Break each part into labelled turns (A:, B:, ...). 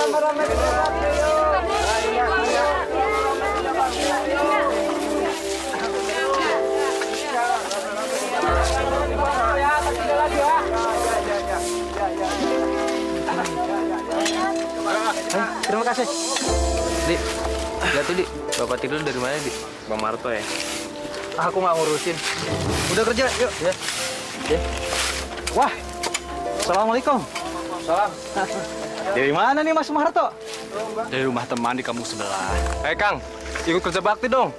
A: rame-rame kerja bakti yuk.
B: Terima kasih. Dik, lihat tuh, Dik. Bapak tidur dari mana, Dik? Bang Marto ya?
A: Aku nggak ngurusin. Udah kerja, yuk.
B: Ya. Ya.
A: Wah, assalamualaikum.
B: Salam.
A: Dari mana nih Mas Marto?
C: Dari rumah teman di kampung sebelah. Kang, ikut kerja bakti dong.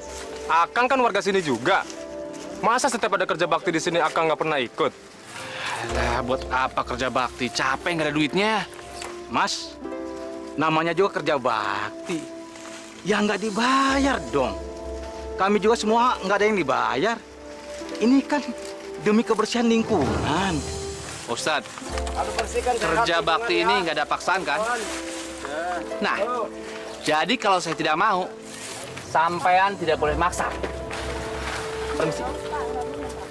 C: Akang kan warga sini juga. Masa setiap ada kerja bakti di sini Akang nggak pernah ikut?
D: Alah, buat apa kerja bakti? Capek nggak ada duitnya.
A: Mas, namanya juga kerja bakti. Ya nggak dibayar dong. Kami juga semua nggak ada yang dibayar. Ini kan demi kebersihan lingkungan.
D: Ustadz, kerja bakti ini nggak ada paksaan kan? Nah, jadi kalau saya tidak mau, sampean tidak boleh maksa. Permisi.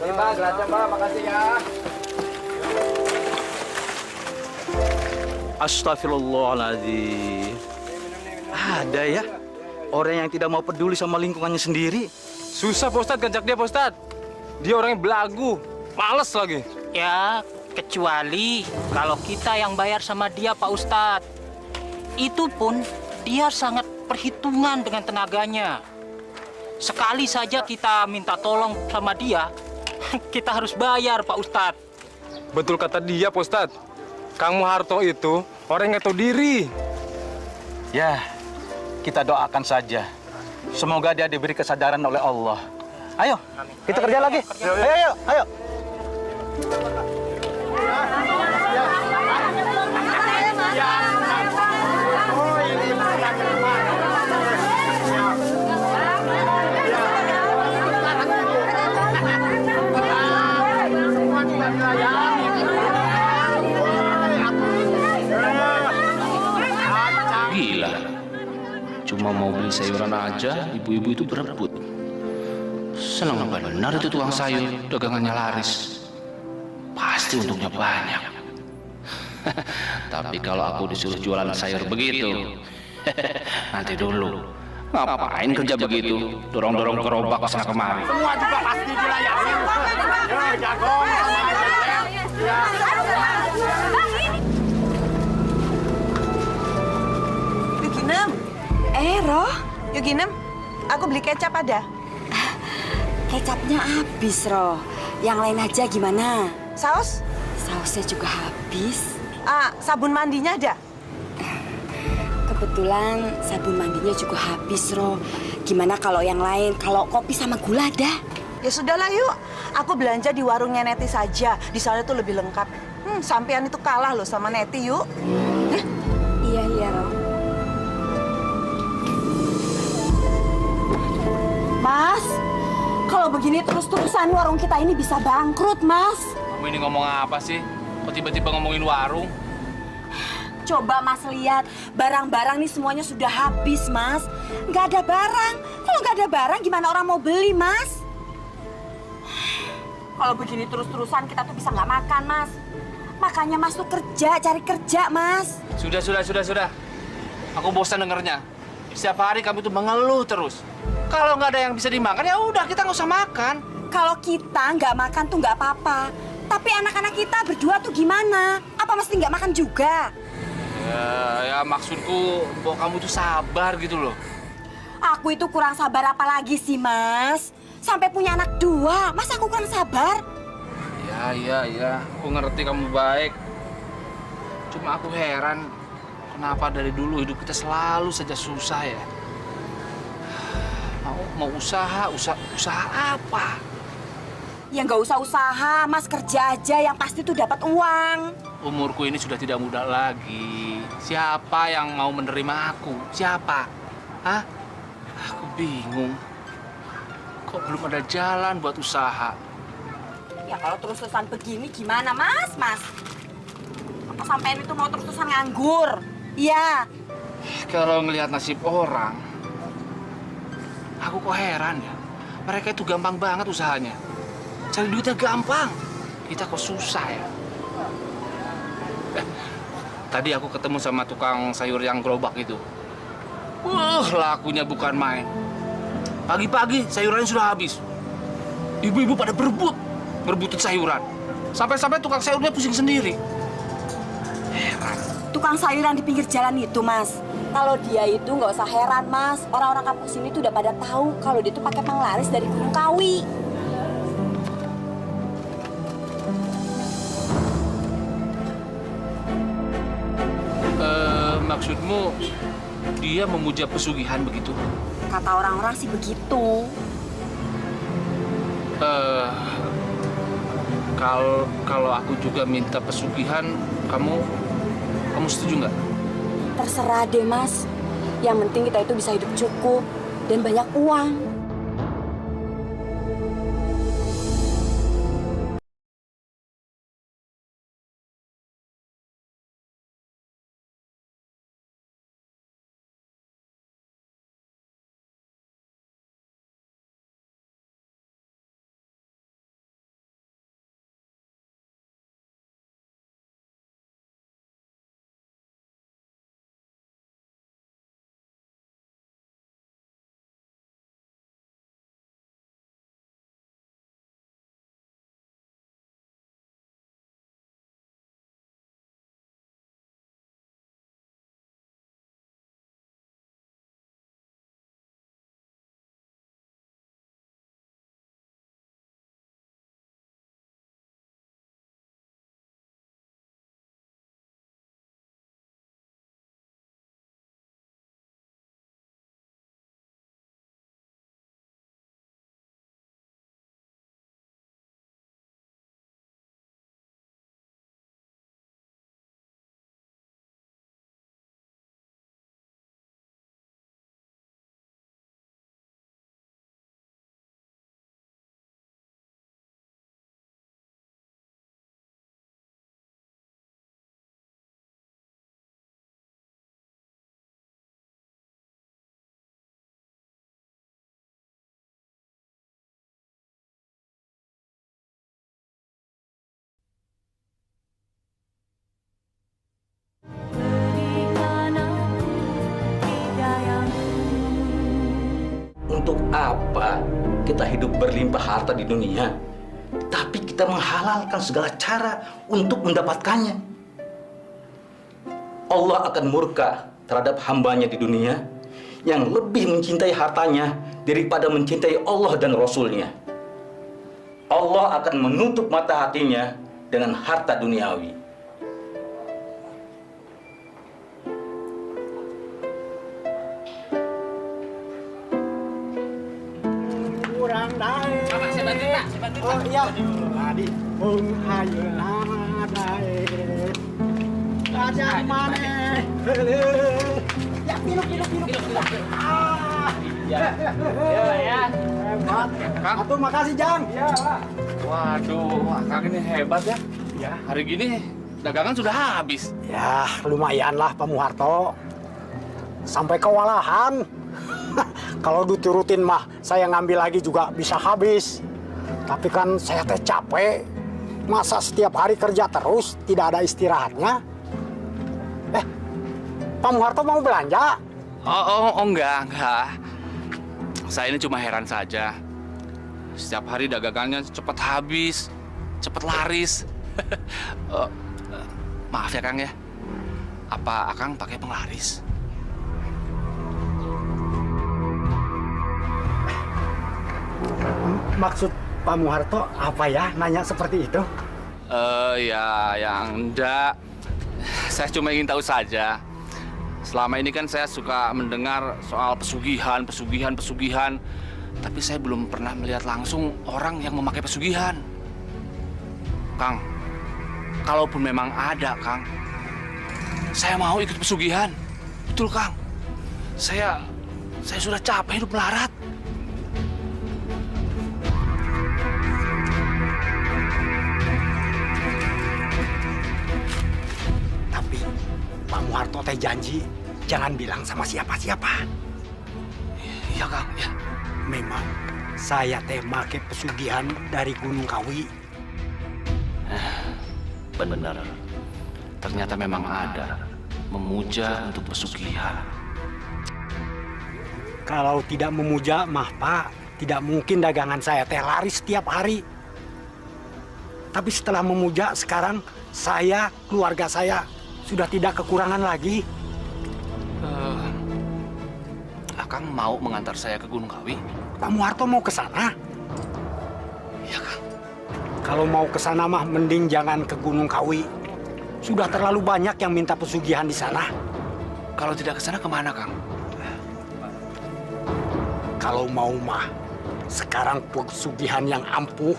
A: Pak, gracias Pak, makasih ya. Astagfirullahaladzim. Ada ya orang yang tidak mau peduli sama lingkungannya sendiri.
C: Susah, Pak Ustadz, ngajak dia, Pak Ustadz. Dia orangnya belagu, males lagi.
E: Ya, kecuali kalau kita yang bayar sama dia, Pak Ustadz. Itu pun dia sangat perhitungan dengan tenaganya. Sekali saja kita minta tolong sama dia, kita harus bayar, Pak Ustadz.
C: Betul kata dia, Pak Ustadz. Kang Muharto itu orang yang tahu diri.
A: Ya, kita doakan saja. Semoga dia diberi kesadaran oleh Allah. Ayo, kita kerja lagi. Ayo.
D: Gila. Cuma mau beli sayuran aja, ibu-ibu itu berebut. Senang benar itu tukang sayur, dagangannya laris. Pasti untungnya banyak. Tapi kalau aku disuruh jualan sayur begitu, nanti dulu. Ngapain kerja begitu? Dorong-dorong gerobak ke sana kemari.
F: Semua juga pasti dilayani. Ya, jagung sama aja. Ya.
G: Yuginem.
H: Roh,
G: Yuginem, aku beli kecap ada.
H: kecapnya habis, Roh. Yang lain aja gimana?
G: Saus?
H: Sausnya juga habis.
G: Sabun mandinya ada?
H: Kebetulan sabun mandinya juga habis, Roh. Gimana kalau yang lain? Kalau kopi sama gula ada?
G: Ya sudahlah yuk. Aku belanja di warungnya Neti saja. Di sana tuh lebih lengkap. Sampean itu kalah loh sama Neti yuk.
H: Iya, Roh. Mas, kalau begini terus-terusan warung kita ini bisa bangkrut, Mas.
D: Kamu ini ngomong apa sih? Kok tiba-tiba ngomongin warung?
H: Coba Mas lihat, barang-barang nih semuanya sudah habis, Mas. Nggak ada barang. Kalau nggak ada barang, gimana orang mau beli, Mas? Kalau begini terus-terusan, kita tuh bisa nggak makan, Mas. Makanya Mas tuh kerja, cari kerja, Mas.
D: Sudah. Aku bosan dengernya. Setiap hari kamu tuh mengeluh terus. Kalau nggak ada yang bisa dimakan, ya udah kita nggak usah makan.
H: Kalau kita nggak makan tuh nggak apa-apa. Tapi anak-anak kita berdua tuh gimana? Apa mesti nggak makan juga?
D: Ya maksudku bahwa kamu tuh sabar gitu loh.
H: Aku itu kurang sabar apa lagi sih, Mas? Sampai punya anak 2, masa aku kurang sabar?
D: Iya. Aku ngerti kamu baik. Cuma aku heran, kenapa dari dulu hidup kita selalu saja susah ya? Mau usaha apa?
H: Ya nggak usah usaha, Mas kerja aja yang pasti tuh dapat uang.
D: Umurku ini sudah tidak muda lagi. Siapa yang mau menerima aku? Siapa? Hah? Aku bingung. Kok belum ada jalan buat usaha?
H: Ya kalau terus-terusan begini gimana, Mas? Apa sampean itu mau terus-terusan nganggur? Iya.
D: Kalau ngelihat nasib orang, aku kok heran ya. Mereka itu gampang banget usahanya. Cari duitnya gampang. Kita kok susah ya. Tadi aku ketemu sama tukang sayur yang gerobak itu. Lakunya bukan main. Pagi-pagi sayurannya sudah habis. Ibu-ibu pada berebutin sayuran. Sampai-sampai tukang sayurnya pusing sendiri. Heran.
H: Tukang sayuran di pinggir jalan itu, Mas. Kalau dia itu nggak usah heran, Mas. Orang-orang kampung sini tuh udah pada tahu kalau dia tuh pakai penglaris dari Gunung Kawi.
D: Maksudmu dia memuja pesugihan begitu?
H: Kata orang-orang sih begitu.
D: Kalau aku juga minta pesugihan, kamu setuju nggak?
H: Terserah deh, Mas. Yang penting kita itu bisa hidup cukup dan banyak uang.
A: Untuk apa kita hidup berlimpah harta di dunia, tapi kita menghalalkan segala cara untuk mendapatkannya? Allah akan murka terhadap hambanya di dunia yang lebih mencintai hartanya daripada mencintai Allah dan Rasul-Nya. Allah akan menutup mata hatinya dengan harta duniawi.
F: Kurang dae.
D: Pak, saya bantu, Pak. Saya bantu, Pak.
F: Oh iya. Tadi pun ayeuna dae. Kajang maneh. Ya piluk. Ah.
D: Ya.
F: Hebat.
D: Kang.
F: Atur makasih, Jang. Iya, Pak.
D: Waduh, Kang ini hebat ya.
F: Ya.
D: Hari gini dagangan sudah habis.
F: Ya, lumayan lah Pak Muharto. Sampai kewalahan. Kalau diturutin mah, saya ngambil lagi juga bisa habis. Tapi kan saya teh capek. Masa setiap hari kerja terus, tidak ada istirahatnya? Pak Muharto mau belanja?
D: Oh, enggak. Saya ini cuma heran saja. Setiap hari dagangannya cepat habis, cepat laris. Maaf ya, Kang ya. Apa Akang pakai penglaris?
F: Maksud Pak Muharto apa ya nanya seperti itu?
D: Ya, yang enggak. Saya cuma ingin tahu saja. Selama ini kan saya suka mendengar soal pesugihan. Tapi saya belum pernah melihat langsung orang yang memakai pesugihan. Kang, kalaupun memang ada, Kang, saya mau ikut pesugihan. Betul, Kang. Saya sudah capek hidup melarat.
F: Tapi Pak Muharto teh janji jangan bilang sama siapa-siapa.
D: Iya, Kang, ya.
F: Memang saya teh make pesugihan dari Gunung Kawi.
D: Benar. ternyata memang ada memuja untuk pesugihan.
F: Kalau tidak memuja, mah Pak, tidak mungkin dagangan saya teh laris setiap hari. Tapi setelah memuja, sekarang saya, keluarga saya, sudah tidak kekurangan lagi.
D: Akang mau mengantar saya ke Gunung Kawi?
F: Pak Muharto mau ke sana?
D: Iya, Kang.
F: Kalau mau ke sana mah mending jangan ke Gunung Kawi. Sudah terlalu banyak yang minta pesugihan di sana.
D: Kalau tidak ke sana kemana, Kang?
F: Kalau mau mah, sekarang pesugihan yang ampuh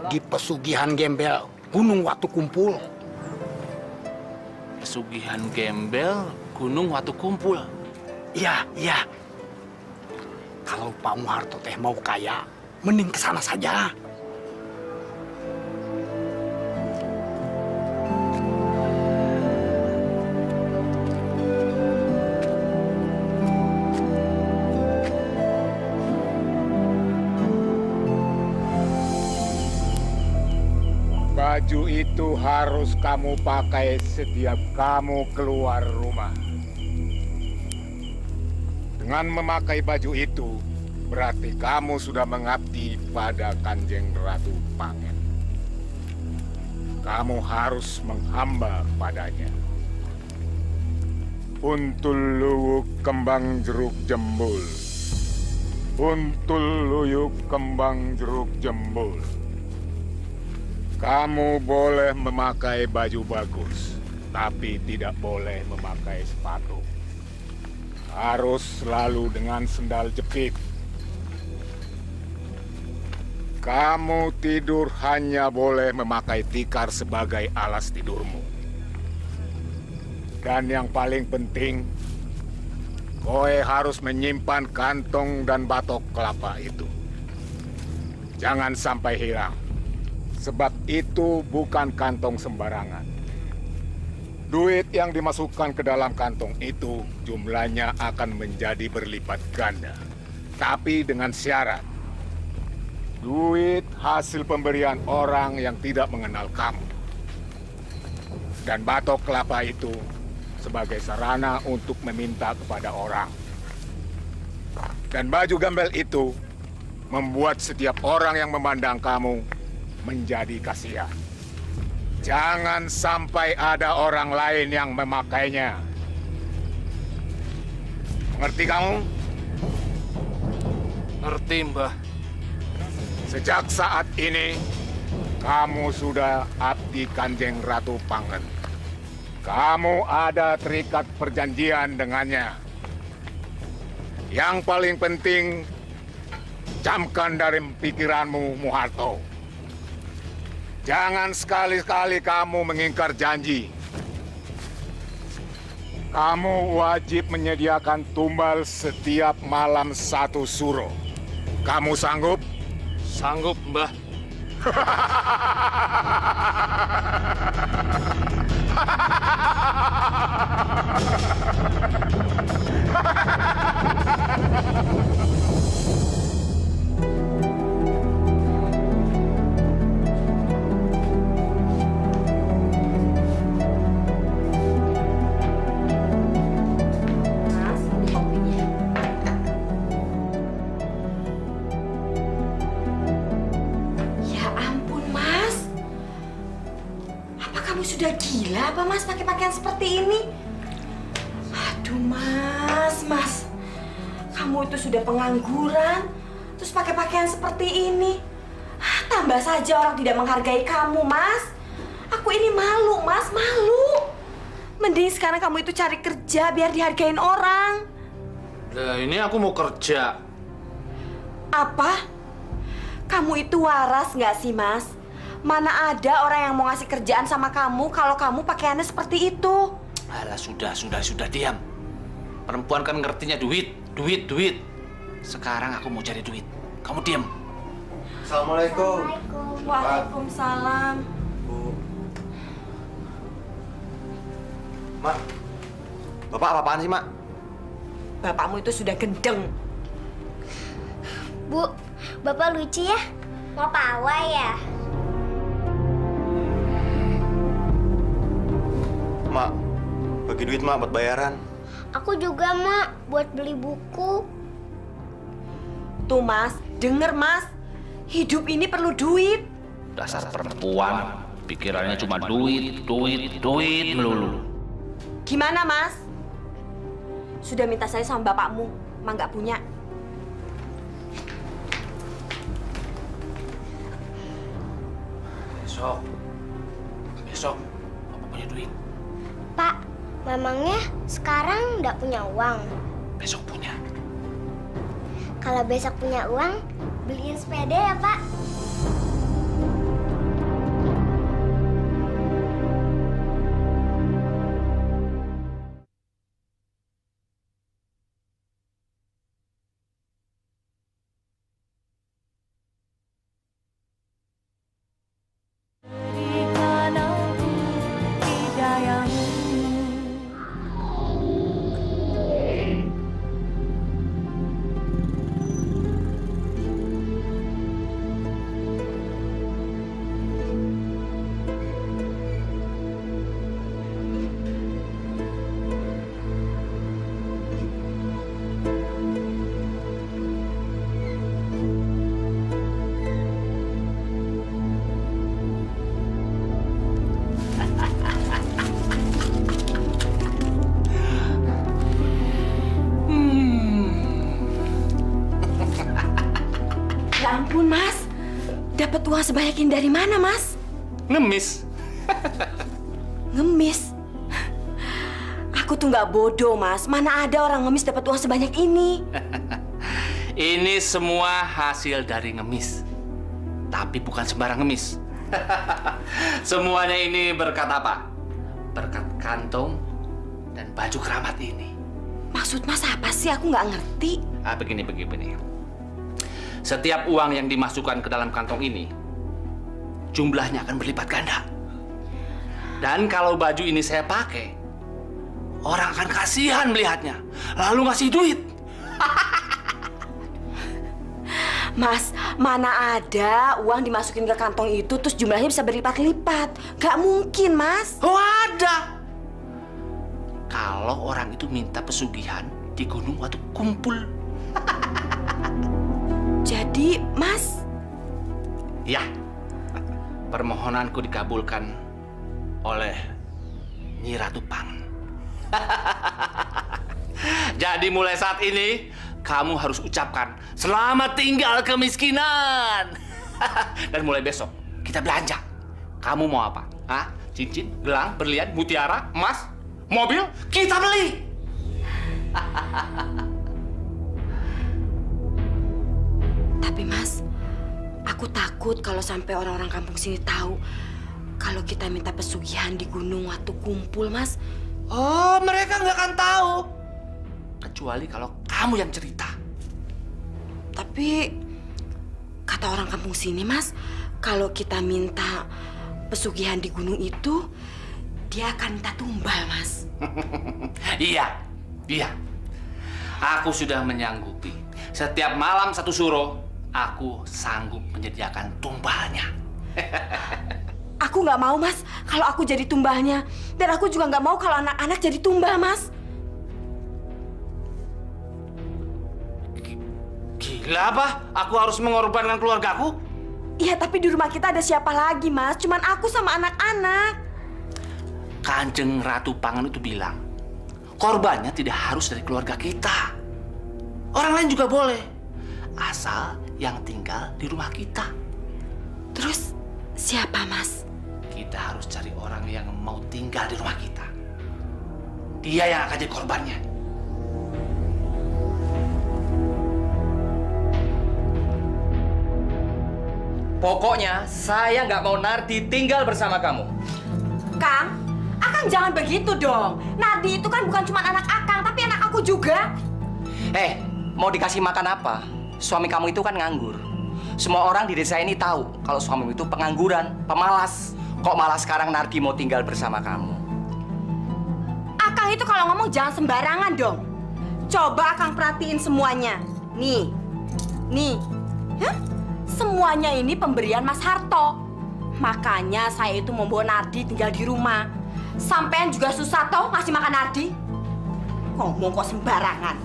F: di pesugihan gembel Gunung Watu Kumpul.
D: Pesugihan gembel Gunung Watu Kumpul.
F: Iya, iya. Kalau Pak Muharto teh mau kaya, mending ke sana saja.
I: Baju itu harus kamu pakai setiap kamu keluar rumah. Dengan memakai baju itu, berarti kamu sudah mengabdi pada Kanjeng Ratu Pangen. Kamu harus menghamba padanya. Untul luwuk kembang jeruk jembul. Untul luyuk kembang jeruk jembul. Kamu boleh memakai baju bagus, tapi tidak boleh memakai sepatu. Harus selalu dengan sendal jepit. Kamu tidur hanya boleh memakai tikar sebagai alas tidurmu. Dan yang paling penting, kowe harus menyimpan kantong dan batok kelapa itu. Jangan sampai hilang. Sebab itu bukan kantong sembarangan. Duit yang dimasukkan ke dalam kantong itu jumlahnya akan menjadi berlipat ganda. Tapi dengan syarat, duit hasil pemberian orang yang tidak mengenal kamu. Dan batok kelapa itu sebagai sarana untuk meminta kepada orang. Dan baju gembel itu membuat setiap orang yang memandang kamu menjadi kasihan. Jangan sampai ada orang lain yang memakainya. Mengerti kamu?
D: Ngerti, Mbah.
I: Sejak saat ini, kamu sudah abdi Kanjeng Ratu Pangen. Kamu ada terikat perjanjian dengannya. Yang paling penting, camkan dari pikiranmu, Muharto. Jangan sekali-kali kamu mengingkar janji. Kamu wajib menyediakan tumbal setiap malam 1 suro. Kamu sanggup?
D: Sanggup, Mbah.
H: Sudah gila apa Mas pakai pakaian seperti ini? Aduh Mas. Kamu itu sudah pengangguran, terus pakai pakaian seperti ini. Tambah saja orang tidak menghargai kamu, Mas. Aku ini malu, Mas, malu. Mending sekarang kamu itu cari kerja biar dihargain orang.
D: Nah, ini aku mau kerja.
H: Apa? Kamu itu waras nggak sih, Mas? Mana ada orang yang mau ngasih kerjaan sama kamu kalau kamu pakaiannya seperti itu?
D: Alah, sudah, diam. Perempuan kan ngertinya duit. Sekarang aku mau cari duit. Kamu diam.
B: Assalamualaikum.
H: Waalaikumsalam.
B: Bu. Mak, Bapak apa-apaan sih, Mak?
H: Bapakmu itu sudah gendeng.
J: Bu, Bapak lucu ya? Mau pawai ya?
K: Mak. Bagi duit, Mak, buat bayaran.
J: Aku juga, Mak, buat beli buku.
H: Tuh Mas, denger Mas. Hidup ini perlu duit.
D: Dasar perempuan, pikirannya cuma duit melulu.
H: Gimana Mas? Sudah minta saya sama bapakmu, emang nggak punya.
D: Besok, Papa punya duit.
J: Pak, memangnya sekarang nggak punya uang?
D: Besok punya.
J: Kalau besok punya uang, beliin sepeda ya, Pak.
H: Ya ampun Mas, dapat uang sebanyak ini dari mana Mas?
D: Ngemis.
H: Ngemis? Aku tuh nggak bodoh Mas, mana ada orang ngemis dapat uang sebanyak ini?
D: Ini semua hasil dari ngemis. Tapi bukan sembarang ngemis. Semuanya ini berkat apa? Berkat kantong dan baju keramat ini.
H: Maksud Mas apa sih? Aku nggak ngerti.
D: Begini. Setiap uang yang dimasukkan ke dalam kantong ini, jumlahnya akan berlipat ganda. Dan kalau baju ini saya pakai, orang akan kasihan melihatnya, lalu ngasih duit.
H: Mas, mana ada uang dimasukin ke kantong itu terus jumlahnya bisa berlipat-lipat? Gak mungkin, Mas.
D: Oh, ada. Kalau orang itu minta pesugihan di gunung waktu kumpul.
H: Jadi, Mas?
D: Ya, permohonanku dikabulkan oleh Nyi Ratu Pang. Jadi mulai saat ini, kamu harus ucapkan selamat tinggal kemiskinan. Dan mulai besok, kita belanja. Kamu mau apa? Hah? Cincin, gelang, berlian, mutiara, emas, mobil? Kita beli.
H: Tapi Mas, aku takut kalau sampai orang-orang kampung sini tahu kalau kita minta pesugihan di gunung waktu kumpul, Mas.
D: Oh, mereka nggak akan tahu. Kecuali kalau kamu yang cerita.
H: Tapi kata orang kampung sini, Mas, kalau kita minta pesugihan di gunung itu, dia akan minta tumbal, Mas.
D: Iya. Aku sudah menyanggupi. Setiap malam satu suro, aku sanggup menyediakan tumbalnya.
H: Aku nggak mau, Mas, kalau aku jadi tumbalnya. Dan aku juga nggak mau kalau anak-anak jadi tumbal, Mas.
D: Gila apa? Aku harus mengorbankan keluargaku?
H: Iya, tapi di rumah kita ada siapa lagi, Mas? Cuman aku sama anak-anak.
D: Kanjeng Ratu Pangan itu bilang, korbannya tidak harus dari keluarga kita. Orang lain juga boleh. Asal yang tinggal di rumah kita.
H: Terus siapa, Mas?
D: Kita harus cari orang yang mau tinggal di rumah kita. Dia yang akan jadi korbannya.
B: Pokoknya saya nggak mau Nardi tinggal bersama kamu.
H: Kang, Akang jangan begitu dong. Nardi itu kan bukan cuma anak Akang, tapi anak aku juga.
B: Mau dikasih makan apa? Suami kamu itu kan nganggur. Semua orang di desa ini tahu kalau suamimu itu pengangguran, pemalas. Kok malah sekarang Nardi mau tinggal bersama kamu?
H: Akang itu kalau ngomong jangan sembarangan dong. Coba Akang perhatiin semuanya. Nih. Hah? Semuanya ini pemberian Mas Harto. Makanya saya itu membawa Nardi tinggal di rumah. Sampean juga susah toh ngasih makan Nardi. Ngomong kok sembarangan.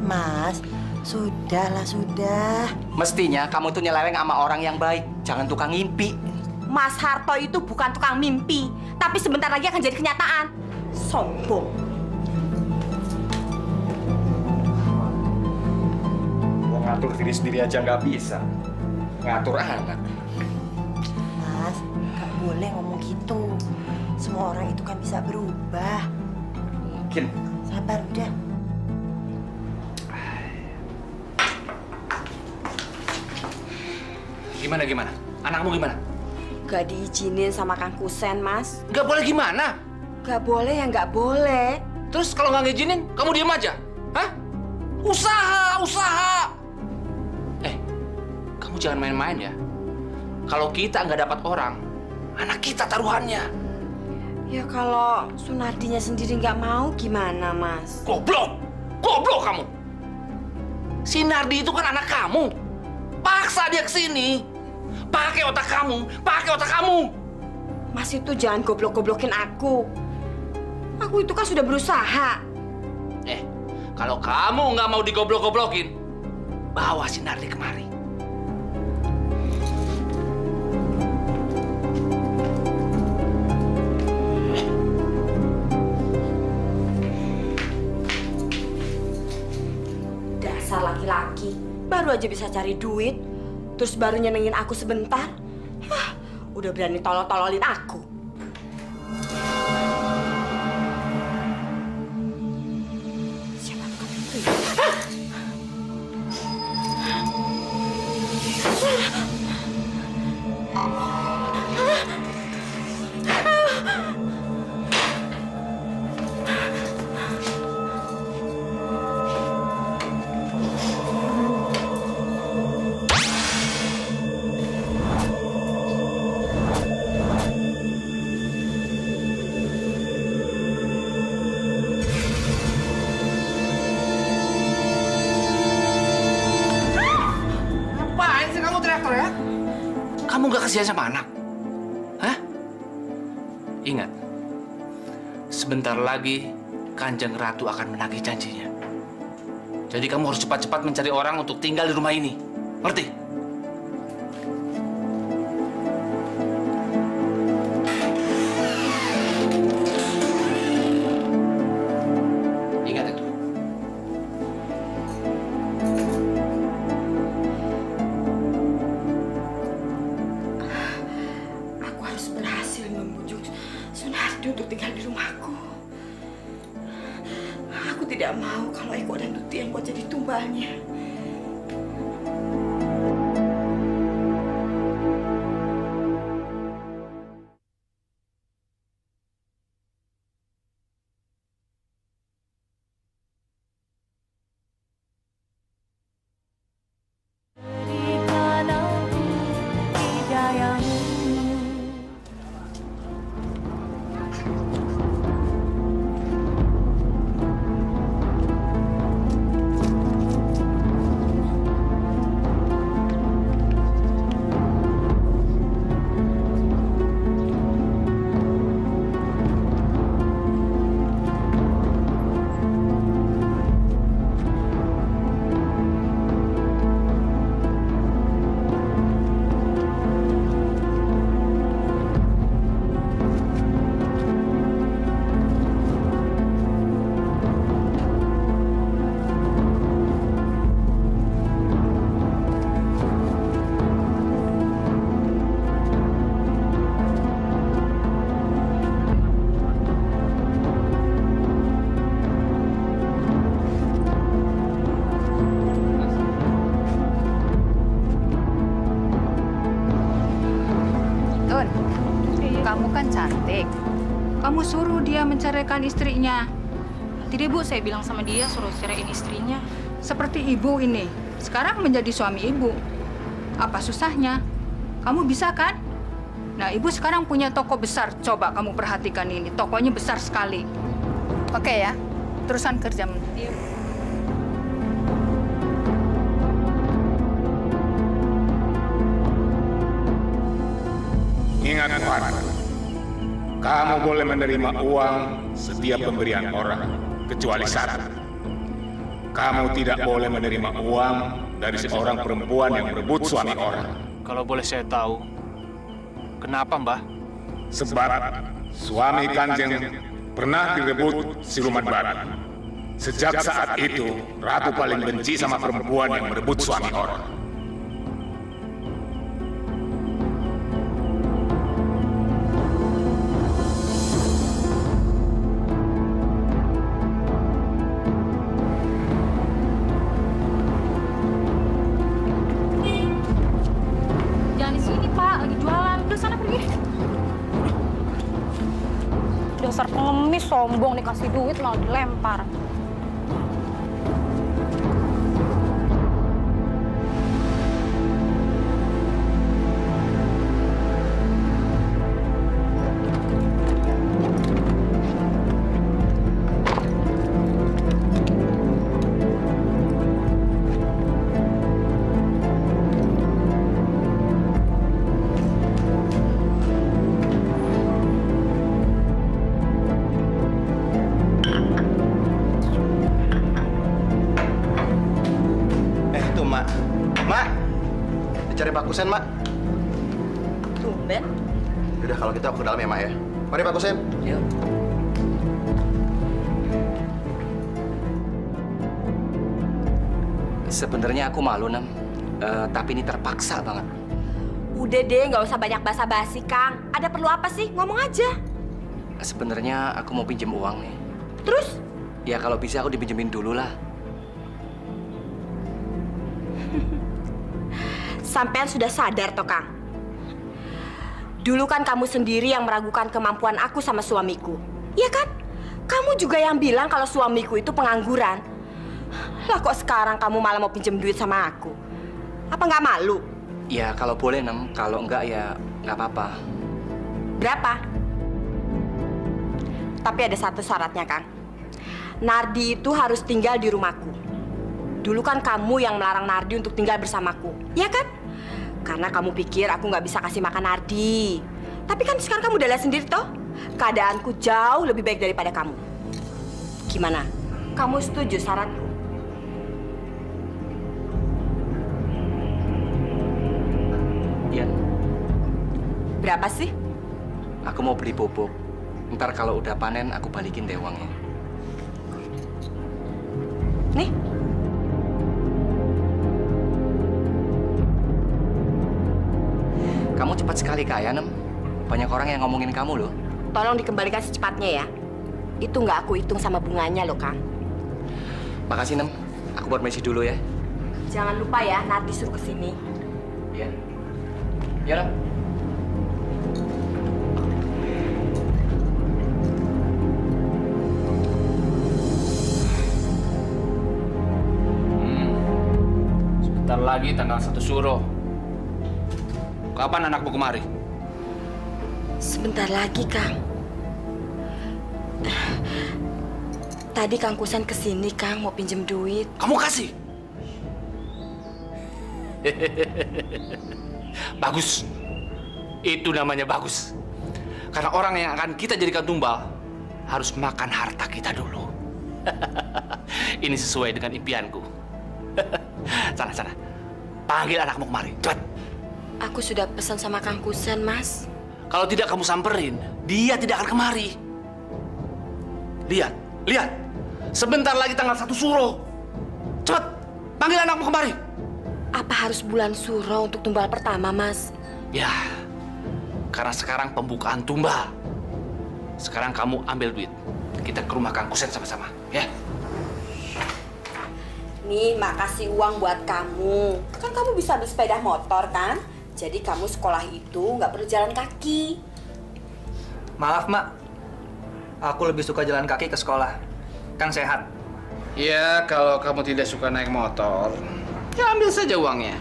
G: Mas, sudahlah, sudah.
B: Mestinya kamu tuh nyeleweng sama orang yang baik, jangan tukang ngimpi.
H: Mas Harto itu bukan tukang mimpi, tapi sebentar lagi akan jadi kenyataan. Sombong.
B: Mau ngatur diri sendiri aja nggak bisa. Ngatur anak.
G: Mas, nggak boleh ngomong gitu. Semua orang itu kan bisa berubah.
B: Mungkin.
G: Sabar, udah.
D: Gimana? Anakmu gimana?
H: Gak diizinin sama Kang Kusen, Mas.
D: Gak boleh gimana?
H: Gak boleh ya nggak boleh.
D: Terus kalau nggak ngizinin, kamu diem aja? Hah? Usaha! Kamu jangan main-main ya. Kalau kita nggak dapat orang, anak kita taruhannya.
H: Ya kalau Sunardinya sendiri nggak mau gimana, Mas?
D: Goblok kamu. Si Nardi itu kan anak kamu. Paksa dia ke sini. Pakai otak kamu.
H: Mas itu jangan goblok-goblokin aku. Aku itu kan sudah berusaha.
D: Kalau kamu nggak mau digoblok-goblokin, bawa si Nardi kemari.
H: Dasar laki-laki, baru aja bisa cari duit, terus baru nyenengin aku sebentar. Udah berani tolol-tololin aku. Siapa kamu itu?
D: Kamu gak kasihan sama anak? Hah? Ingat, sebentar lagi Kanjeng Ratu akan menagih janjinya. Jadi kamu harus cepat-cepat mencari orang untuk tinggal di rumah ini. Ngerti? Ingat itu.
H: Untuk tinggal di rumahku. Aku tidak mau kalau Eko dan Tuti yang buat jadi tumbalnya.
L: Kamu kan cantik. Kamu suruh dia menceraikan istrinya. Tidak, Bu, saya bilang sama dia suruh ceraiin istrinya. Seperti ibu ini, sekarang menjadi suami ibu. Apa susahnya? Kamu bisa kan? Nah, ibu sekarang punya toko besar. Coba kamu perhatikan ini, tokonya besar sekali. Oke ya, terusan kerja. Iya, Bu.
I: Ingat, Tuan. kamu boleh menerima uang setiap pemberian orang, kecuali syarat. Kamu tidak boleh menerima uang dari seorang perempuan yang merebut suami orang.
D: Kalau boleh saya tahu, kenapa, Mbah?
I: Sebab suami Kanjeng pernah direbut siluman babi. Sejak saat itu, Ratu paling benci sama perempuan yang merebut suami orang.
L: Jangan di sini, Pak. Lagi jualan. Udah sana pergi. Dasar pengemis sombong dikasih duit malah dilempar.
K: Itu, Mak. Mak! Dicari Pak Kusen, Mak.
G: Tumben.
K: Udah, kalau gitu aku ke dalam ya, Mak ya. Mari, Pak Kusen.
B: Yuk. Sebenarnya aku malu, Nam. Tapi ini terpaksa banget.
H: Udah deh, nggak usah banyak basa-basi, Kang. Ada perlu apa sih? Ngomong aja.
B: Sebenarnya aku mau pinjem uang nih.
H: Terus?
B: Ya kalau bisa aku dipinjemin dulu lah.
H: Sampean sudah sadar toh, Kang? Dulu kan kamu sendiri yang meragukan kemampuan aku sama suamiku. Iya kan? Kamu juga yang bilang kalau suamiku itu pengangguran. Lah kok sekarang kamu malah mau pinjem duit sama aku? Apa nggak malu?
B: Ya kalau boleh, Nam. Kalau enggak ya nggak apa-apa.
H: Berapa? Tapi ada satu syaratnya, Kang. Nardi itu harus tinggal di rumahku. Dulu kan kamu yang melarang Nardi untuk tinggal bersamaku, ya kan? Karena kamu pikir aku nggak bisa kasih makan Nardi. Tapi kan sekarang kamu udah lihat sendiri toh, keadaanku jauh lebih baik daripada kamu. Gimana? Kamu setuju syaratku?
B: Iya.
H: Berapa sih?
B: Aku mau beli pupuk. Ntar kalau udah panen aku balikin deh uangnya.
H: Nih.
B: Kamu cepat sekali kaya, Nem. Banyak orang yang ngomongin kamu loh.
H: Tolong dikembalikan secepatnya ya. Itu nggak aku hitung sama bunganya loh, Kang.
B: Makasih, Nem. Aku buat mesi dulu ya.
H: Jangan lupa ya, Nardi suruh kesini.
B: Iya. Iya, Nem.
D: Sebentar lagi tanggal 1 Suro. Kapan anakmu kemari?
H: Sebentar lagi, Kang. Tadi Kang Kusen kesini, Kang, mau pinjem duit.
D: Kamu kasih? Bagus. Itu namanya bagus. Karena orang yang akan kita jadikan tumbal harus makan harta kita dulu. Ini sesuai dengan impianku. Sana. Panggil anakmu kemari, cepat.
H: Aku sudah pesan sama Kang Kusen, Mas.
D: Kalau tidak kamu samperin, dia tidak akan kemari. Lihat. Sebentar lagi tanggal 1 Suro. Cepat, panggil anakmu kemari.
H: Apa harus bulan Suro untuk tumbal pertama, Mas?
D: Ya, karena sekarang pembukaan tumbal. Sekarang kamu ambil duit. Kita ke rumah Kang Kusen sama-sama, ya.
H: Nih, makasih uang buat kamu. Kan kamu bisa bersepeda motor, kan? Jadi kamu sekolah itu nggak perlu jalan kaki.
M: Maaf, Mak. Aku lebih suka jalan kaki ke sekolah. Kan sehat.
D: Ya, kalau kamu tidak suka naik motor, ya ambil saja uangnya.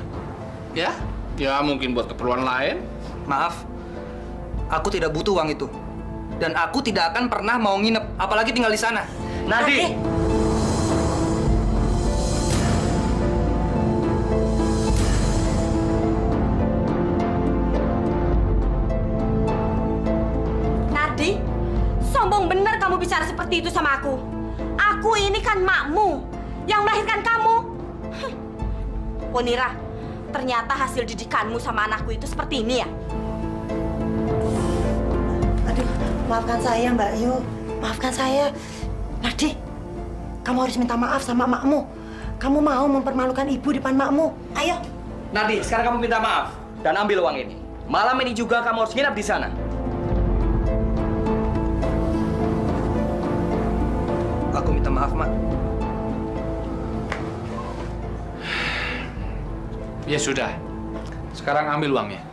D: Ya? Ya, mungkin buat keperluan lain.
M: Maaf, aku tidak butuh uang itu. Dan aku tidak akan pernah mau nginep, apalagi tinggal di sana. Nardi!
H: Nardi, Sombong bener kamu bicara seperti itu sama aku. Aku ini kan makmu yang melahirkan kamu. Ponira, ternyata hasil didikanmu sama anakku itu seperti ini ya?
G: Aduh, maafkan saya Mbak Yu. Maafkan saya. Nardi, kamu harus minta maaf sama makmu. Kamu mau mempermalukan ibu depan makmu. Ayo.
B: Nardi, sekarang kamu minta maaf dan ambil uang ini. Malam ini juga kamu harus nginap di sana.
M: Aku minta maaf, Mak.
D: Ya sudah. Sekarang ambil uangnya.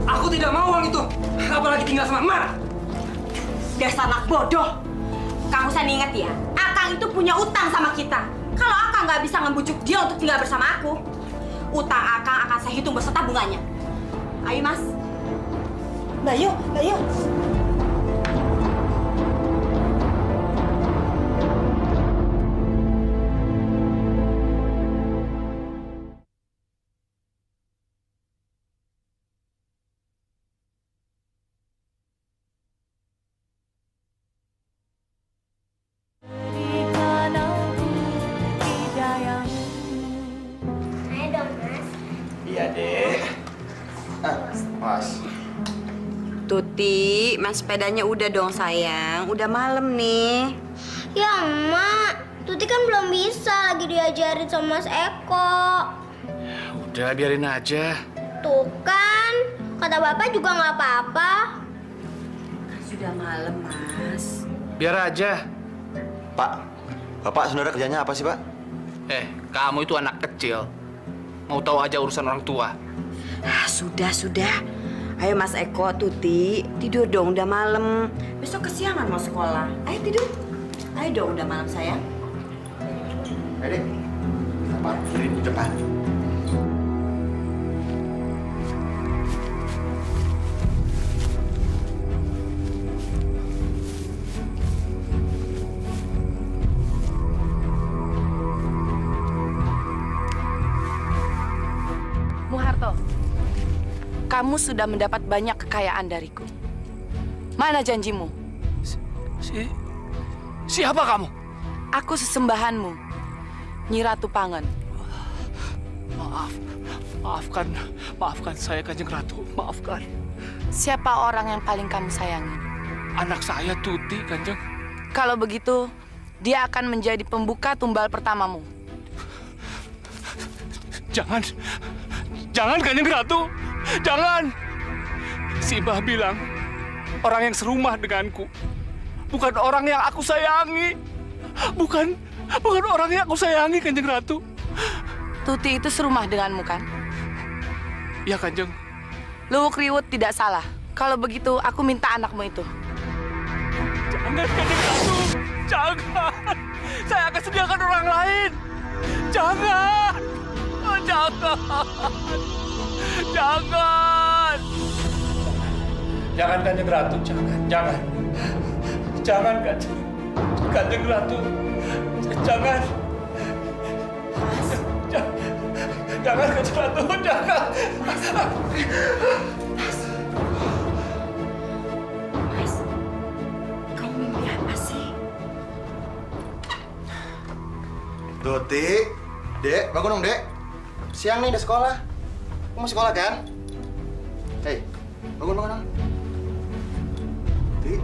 M: Aku tidak mau uang itu. Apalagi tinggal sama Mak.
H: Dasar anak bodoh. Kamu usah ingat ya, Akang itu punya utang sama kita. Kalau Akang nggak bisa ngebujuk dia untuk tinggal bersama aku, utang Akang akan saya hitung beserta bunganya. Ayo, Mas.
G: Mbak Yu, Mbak Yu.
J: Ayo dong, Mas.
K: Iya, Dek. Mas.
H: Tuti, mas sepedanya udah dong sayang. Udah malam nih.
J: Ya, Mak. Tuti kan belum bisa lagi diajarin sama Mas Eko.
D: Udah, biarin aja.
J: Tuh kan, kata Bapak juga nggak apa-apa.
H: Sudah malam, Mas.
D: Biar aja.
K: Pak, Bapak sebenarnya kerjanya apa sih, Pak?
D: Kamu itu anak kecil. Mau tahu aja urusan orang tua.
H: Sudah. Ayo Mas Eko, Tuti, tidur dong, udah malam. Besok kesiangan mau sekolah. Ayo tidur. Ayo dong, udah malam sayang.
K: Ayo, Dek. Bapak berdiri di depan.
N: Muharto, kamu sudah mendapat banyak kekayaan dariku. Mana janjimu?
D: Siapa kamu?
N: Aku sesembahanmu, Nyi Ratu Pangen.
D: Maafkan saya, Kanjeng Ratu. Maafkan.
N: Siapa orang yang paling kamu sayangi?
D: Anak saya, Tuti, Kanjeng.
N: Kalau begitu, dia akan menjadi pembuka tumbal pertamamu.
C: Jangan, Kanjeng Ratu. Jangan. Si Mbah bilang, orang yang serumah denganku bukan orang yang aku sayangi. Bukan orang yang aku sayangi, Kanjeng Ratu.
N: Tuti itu serumah denganmu, kan?
C: Ya, Kanjeng.
N: Luwuk Riwut tidak salah. Kalau begitu, aku minta anakmu itu.
C: Jangan, Kanjeng Ratu. Jangan. Saya akan sediakan orang lain. Jangan. Oh, jangan. Jangan, Kanjeng Ratu. Jangan, Kanjeng Ratu. Jangan. Jangan, Kanjeng Ratu. Jangan.
H: Mas, kamu mimpi apa sih?
K: Tuti, Dek, bangun dong, Dek. Siang nih, udah sekolah. Kamu mau sekolah, kan? Hei, bangun. Tuti.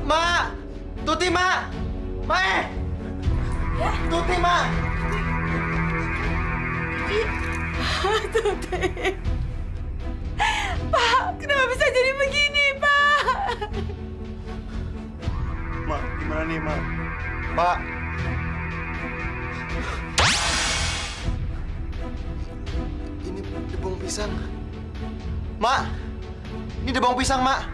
K: Ma! Tuti, Ma! Mae! Ya? Tuti, Ma!
H: Tuti. Pak, kenapa bisa jadi begini, Pak?
K: Ma, gimana nih, Ma? Pak! Ini debong pisang. Ma! Ini debong pisang, Ma!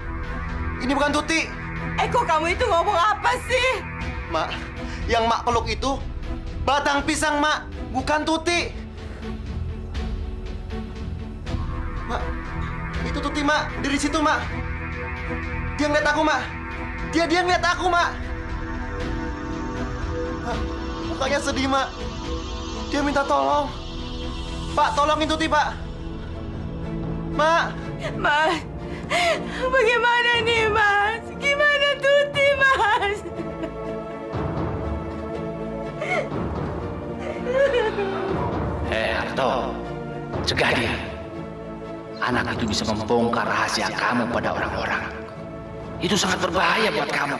K: Ini bukan Tuti!
H: Eko, kamu itu ngomong apa sih?
K: Mak, yang Mak peluk itu batang pisang, Mak, bukan Tuti. Mak, itu Tuti, Mak, dari situ, Mak. Dia ngeliat aku, Mak. Dia ngeliat aku, Mak. Mak, mukanya sedih, Mak. Dia minta tolong. Pak, tolongin Tuti, Pak. Mak.
N: Mas, bagaimana nih, Mas? Gimana Tuti, Mas?
D: Harto, cegah dia. Anak itu bisa membongkar rahasia kamu pada orang-orang. Itu sangat berbahaya buat kamu.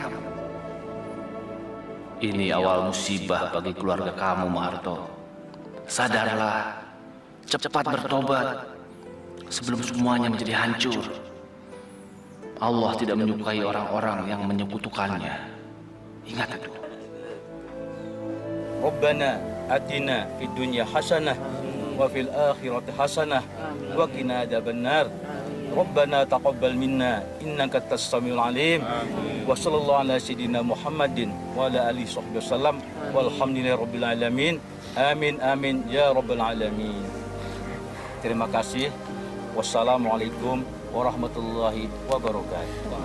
D: Ini awal musibah bagi keluarga kamu, Harto. Sadarlah, cepat bertobat sebelum semuanya menjadi hancur. Allah tidak menyukai orang-orang yang menyekutukannya. Ingat itu.
A: Rabbana atina fid dunya hasanah wa fil akhirati hasanah wa qina adzabannar. Rabbana taqabbal minna innaka antas samiul alim. Wa sallallahu ala sayidina Muhammadin wa ala alihi wasallam walhamdulillahi rabbil alamin. Amin amin ya rabbal alamin. Terima kasih. Wassalamualaikum warahmatullahi wabarakatuh.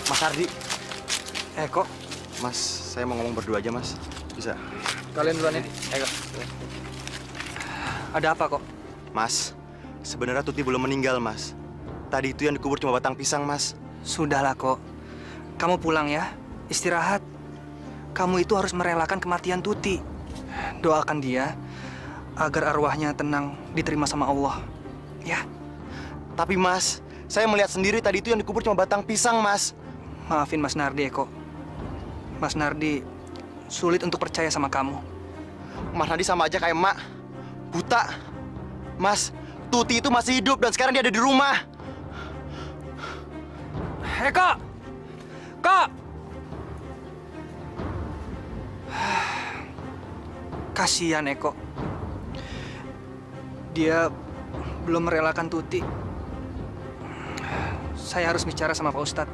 K: Mas Ardi. Kok? Mas, saya mau ngomong berdua aja, Mas. Bisa?
M: Kalian duluan ya. Ayo. Ada apa kok?
K: Mas, sebenarnya Tuti belum meninggal, Mas. Tadi itu yang dikubur cuma batang pisang, Mas.
M: Sudahlah kok. Kamu pulang ya. Istirahat. Kamu itu harus merelakan kematian Tuti. Doakan dia agar arwahnya tenang, diterima sama Allah. Ya.
K: Tapi Mas, saya melihat sendiri tadi itu yang dikubur cuma batang pisang, Mas.
M: Maafin Mas Nardi, Eko. Mas Nardi sulit untuk percaya sama kamu.
K: Mas Nardi sama aja kayak Mak. Buta. Mas, Tuti itu masih hidup dan sekarang dia ada di rumah.
M: Kak! Kak! Kasihan Eko. Dia belum merelakan Tuti. Saya harus bicara sama Pak Ustadz.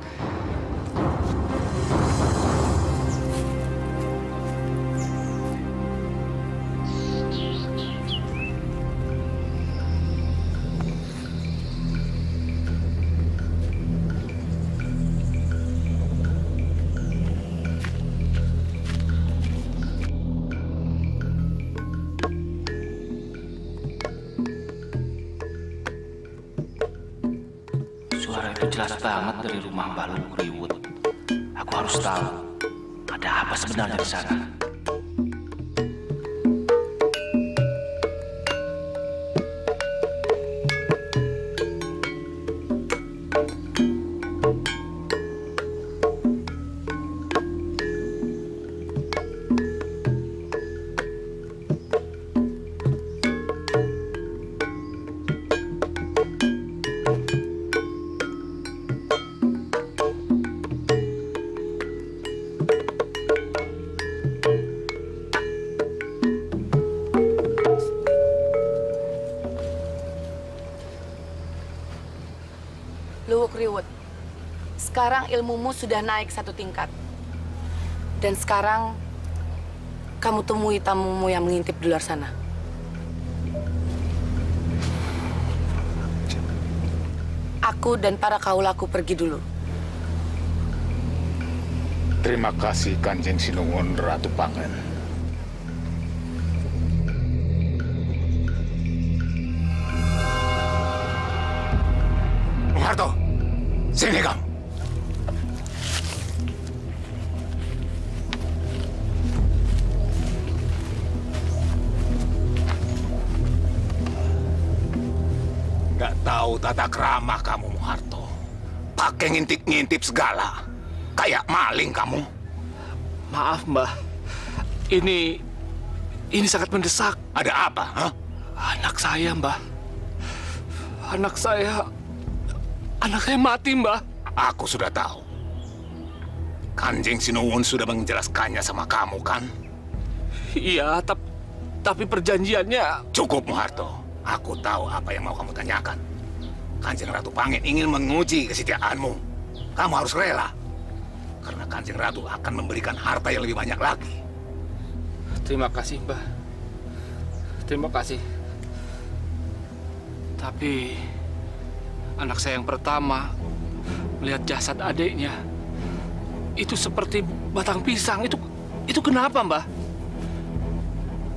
D: Jelas banget dari rumah Mbak Luku Riwut. Aku harus tahu ada apa sebenarnya di sana.
N: Luwuk Riwut, sekarang ilmumu sudah naik satu tingkat. Dan sekarang, kamu temui tamumu yang mengintip di luar sana. Aku dan para kaulaku pergi dulu.
I: Terima kasih Kanjeng Sinuwun Ratu Pangen. Harto, sini kamu. Nggak tahu tata krama kamu, Harto. Pakai ngintip-ngintip segala. Kayak maling kamu.
C: Maaf, Mbah. Ini sangat mendesak.
I: Ada apa, ha?
C: Anak saya, Mbah. Anak saya mati, Mbah.
I: Aku sudah tahu. Kanjeng Sinuwun sudah menjelaskannya sama kamu, kan?
C: Iya, tapi perjanjiannya...
I: Cukup, Muharto. Aku tahu apa yang mau kamu tanyakan. Kanjeng Ratu Pangen ingin menguji kesetiaanmu. kamu harus rela. Karena Kanjeng Ratu akan memberikan harta yang lebih banyak lagi.
C: Terima kasih, Mbah. Terima kasih. Tapi anak saya yang pertama melihat jasad adiknya itu seperti batang pisang. Itu kenapa, Mbah?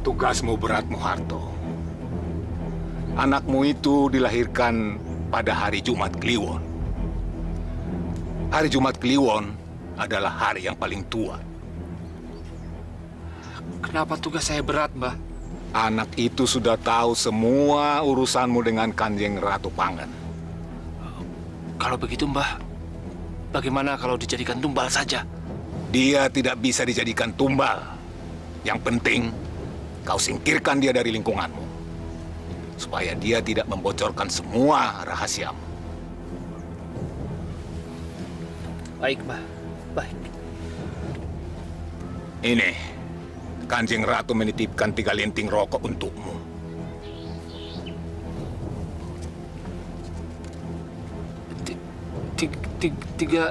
I: Tugasmu berat, Muharto. Anakmu itu dilahirkan pada hari Jumat Kliwon. Hari Jumat Kliwon adalah hari yang paling tua.
C: Kenapa tugas saya berat, Mbah?
I: Anak itu sudah tahu semua urusanmu dengan Kanjeng Ratu Pangan.
C: Kalau begitu, Mbah, bagaimana kalau dijadikan tumbal saja?
I: Dia tidak bisa dijadikan tumbal. Yang penting, kau singkirkan dia dari lingkunganmu. Supaya dia tidak membocorkan semua rahasiamu.
C: Baik, Mbah. Baik.
I: Ini, Kanjeng Ratu menitipkan 3 linting rokok untukmu.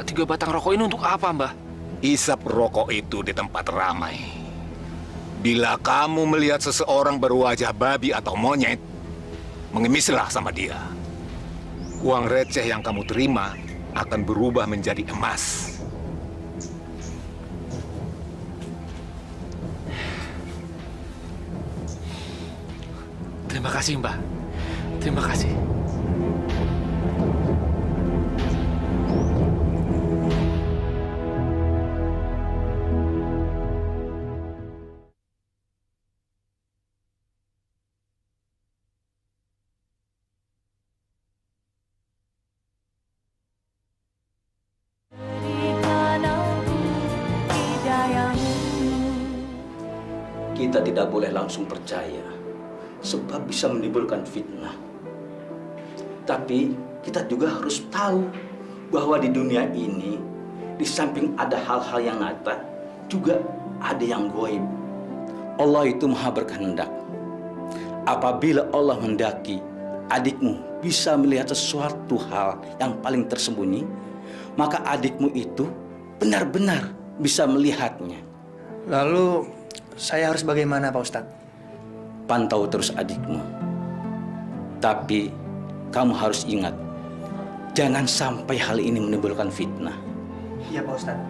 C: Tiga batang rokok ini untuk apa, Mbah?
I: Isap rokok itu di tempat ramai. Bila kamu melihat seseorang berwajah babi atau monyet, mengemislah sama dia. Uang receh yang kamu terima akan berubah menjadi emas.
C: Terima kasih, Mbah. Terima kasih.
A: Kita tidak boleh langsung percaya, sebab bisa menimbulkan fitnah. Tapi kita juga harus tahu bahwa di dunia ini, di samping ada hal-hal yang nyata, juga ada yang gaib. Allah itu maha berkehendak. Apabila Allah mendaki adikmu bisa melihat sesuatu hal yang paling tersembunyi, maka adikmu itu benar-benar bisa melihatnya.
M: Lalu saya harus bagaimana, Pak Ustadz?
A: Pantau terus adikmu. Tapi kamu harus ingat, jangan sampai hal ini menimbulkan fitnah.
M: Iya, Pak Ustadz.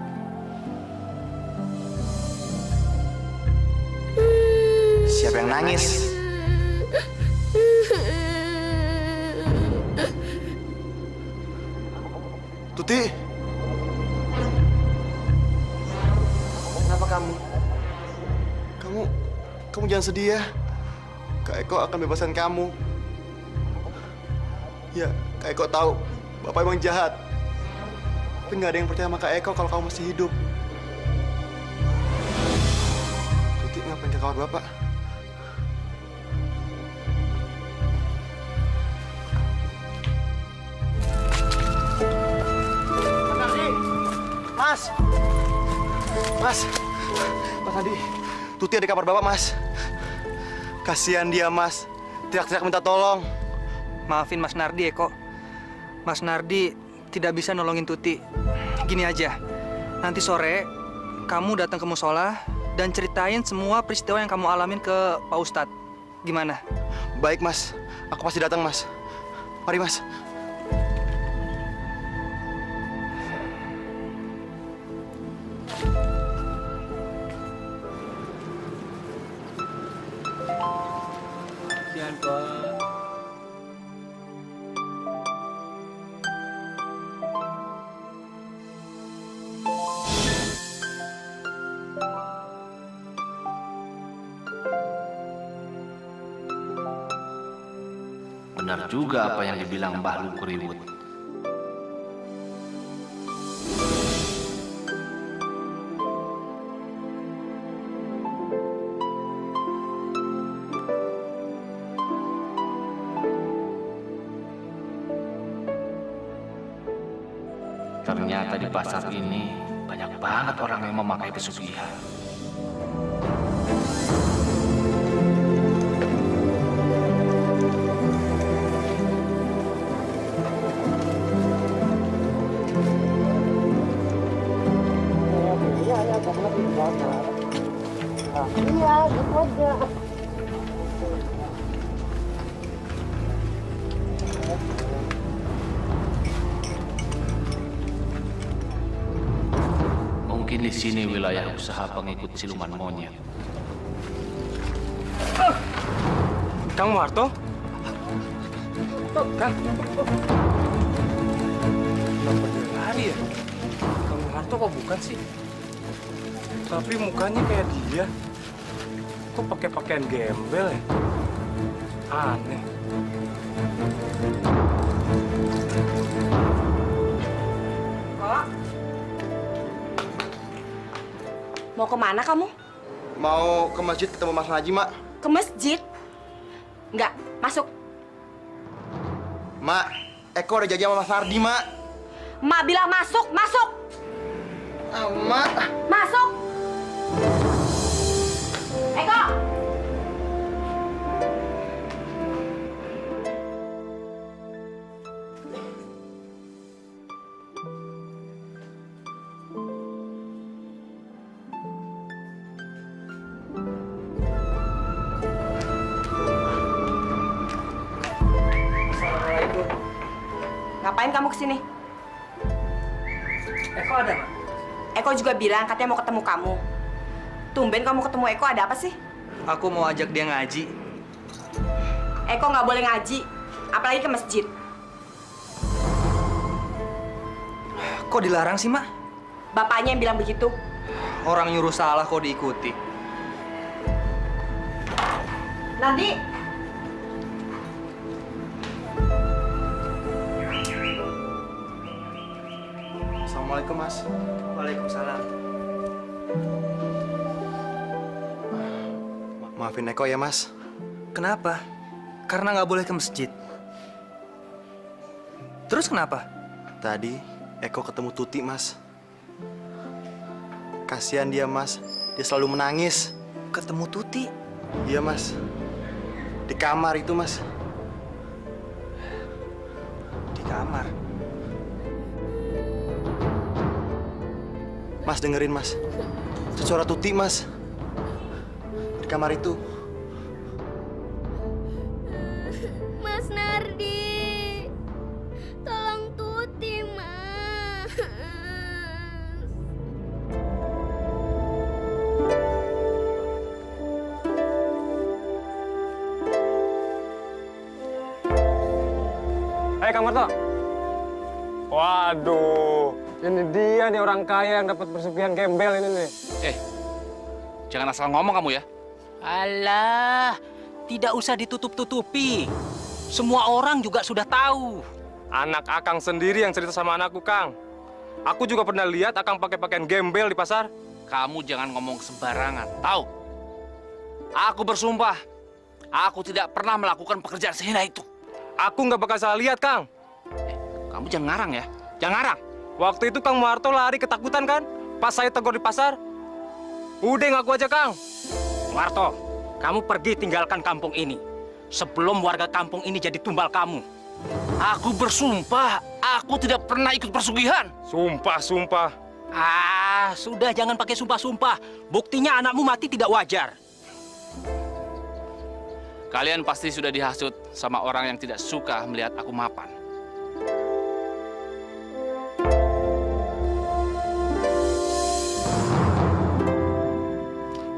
K: Siapa yang nangis? Tuti. Kenapa kamu? Kamu jangan sedih ya. Kak Eko akan bebaskan kamu. Ya, Kak Eko tahu Bapak emang jahat. Tapi nggak ada yang percaya sama Kak Eko kalau kamu masih hidup. Tuti ngapain ke kamar Bapak? Mas! Mas! Mas Adi, Tuti ada di kamar Bapak, Mas. Kasihan dia, Mas. Teriak-teriak minta tolong.
M: Maafin Mas Nardi, Eko. Mas Nardi tidak bisa nolongin Tuti. Gini aja, nanti sore kamu datang ke musola dan ceritain semua peristiwa yang kamu alamin ke Pak Ustadz. Gimana?
K: Baik, Mas. Aku pasti datang, Mas. Mari, Mas.
C: Kasihan, Pak.
D: Benar juga apa yang dibilang Mbah Lu Kuriwut. Ternyata di pasar ini banyak banget orang yang memakai pesugihan.
F: Iya, gitu aja.
D: Mungkin di sini wilayah usaha pengikut siluman monyet.
C: Kang Muharto? Kang. Kenapa dia lari ya? Kang Muharto kok bukan sih? Tapi mukanya kayak dia. Kok pakai pakaian gembel ya? Aneh.
H: Kok? Mau kemana kamu?
K: Mau ke masjid ketemu Mas Naji, Mak.
H: Ke masjid? Enggak, masuk.
K: Mak, Eko udah janji sama Mas Nardi, Mak.
H: Mak bilang masuk, masuk.
K: Mak.
H: Masuk. Eko. Ngapain kamu kesini?
M: Eko ada, Mak?
H: Eko juga bilang katanya mau ketemu kamu. Tumben kamu ketemu Eko, ada apa sih?
M: Aku mau ajak dia ngaji.
H: Eko nggak boleh ngaji, apalagi ke masjid.
M: Kok dilarang sih, Mak?
H: Bapaknya yang bilang begitu.
M: Orang nyuruh salah kok diikuti.
H: Nanti.
K: Assalamualaikum, Mas.
M: Waalaikumsalam.
K: Maafin Eko ya, Mas.
M: Kenapa? Karena nggak boleh ke masjid. Terus kenapa?
K: Tadi Eko ketemu Tuti, Mas. Kasihan dia, Mas. Dia selalu menangis.
M: Ketemu Tuti?
K: Iya, Mas. Di kamar itu, Mas.
M: Di kamar?
K: Mas, dengerin, Mas. Itu suara Tuti, Mas. Di kamar itu.
J: Mas Nardi, tolong Tuti, Mas.
C: Hai, Kang Marto. Waduh, ini dia nih orang kaya yang dapat persugihan gembel ini nih.
D: Jangan asal ngomong kamu ya.
E: Alah, tidak usah ditutup-tutupi. Semua orang juga sudah tahu.
C: Anak Akang sendiri yang cerita sama anakku, Kang. Aku juga pernah lihat Akang pakai pakaian gembel di pasar.
D: Kamu jangan ngomong sembarangan, tahu? Aku bersumpah, aku tidak pernah melakukan pekerjaan sehina itu.
C: Aku nggak bakal salah lihat, Kang.
D: Kamu jangan ngarang ya, jangan ngarang.
C: Waktu itu Kang Muharto lari ketakutan kan? Pas saya tegur di pasar. Udah ngaku aja, Kang.
E: Muharto, kamu pergi tinggalkan kampung ini. Sebelum warga kampung ini jadi tumbal kamu.
D: Aku bersumpah, aku tidak pernah ikut persugihan.
C: Sumpah.
E: Ah, sudah jangan pakai sumpah-sumpah. Buktinya anakmu mati tidak wajar.
D: Kalian pasti sudah dihasut sama orang yang tidak suka melihat aku mapan.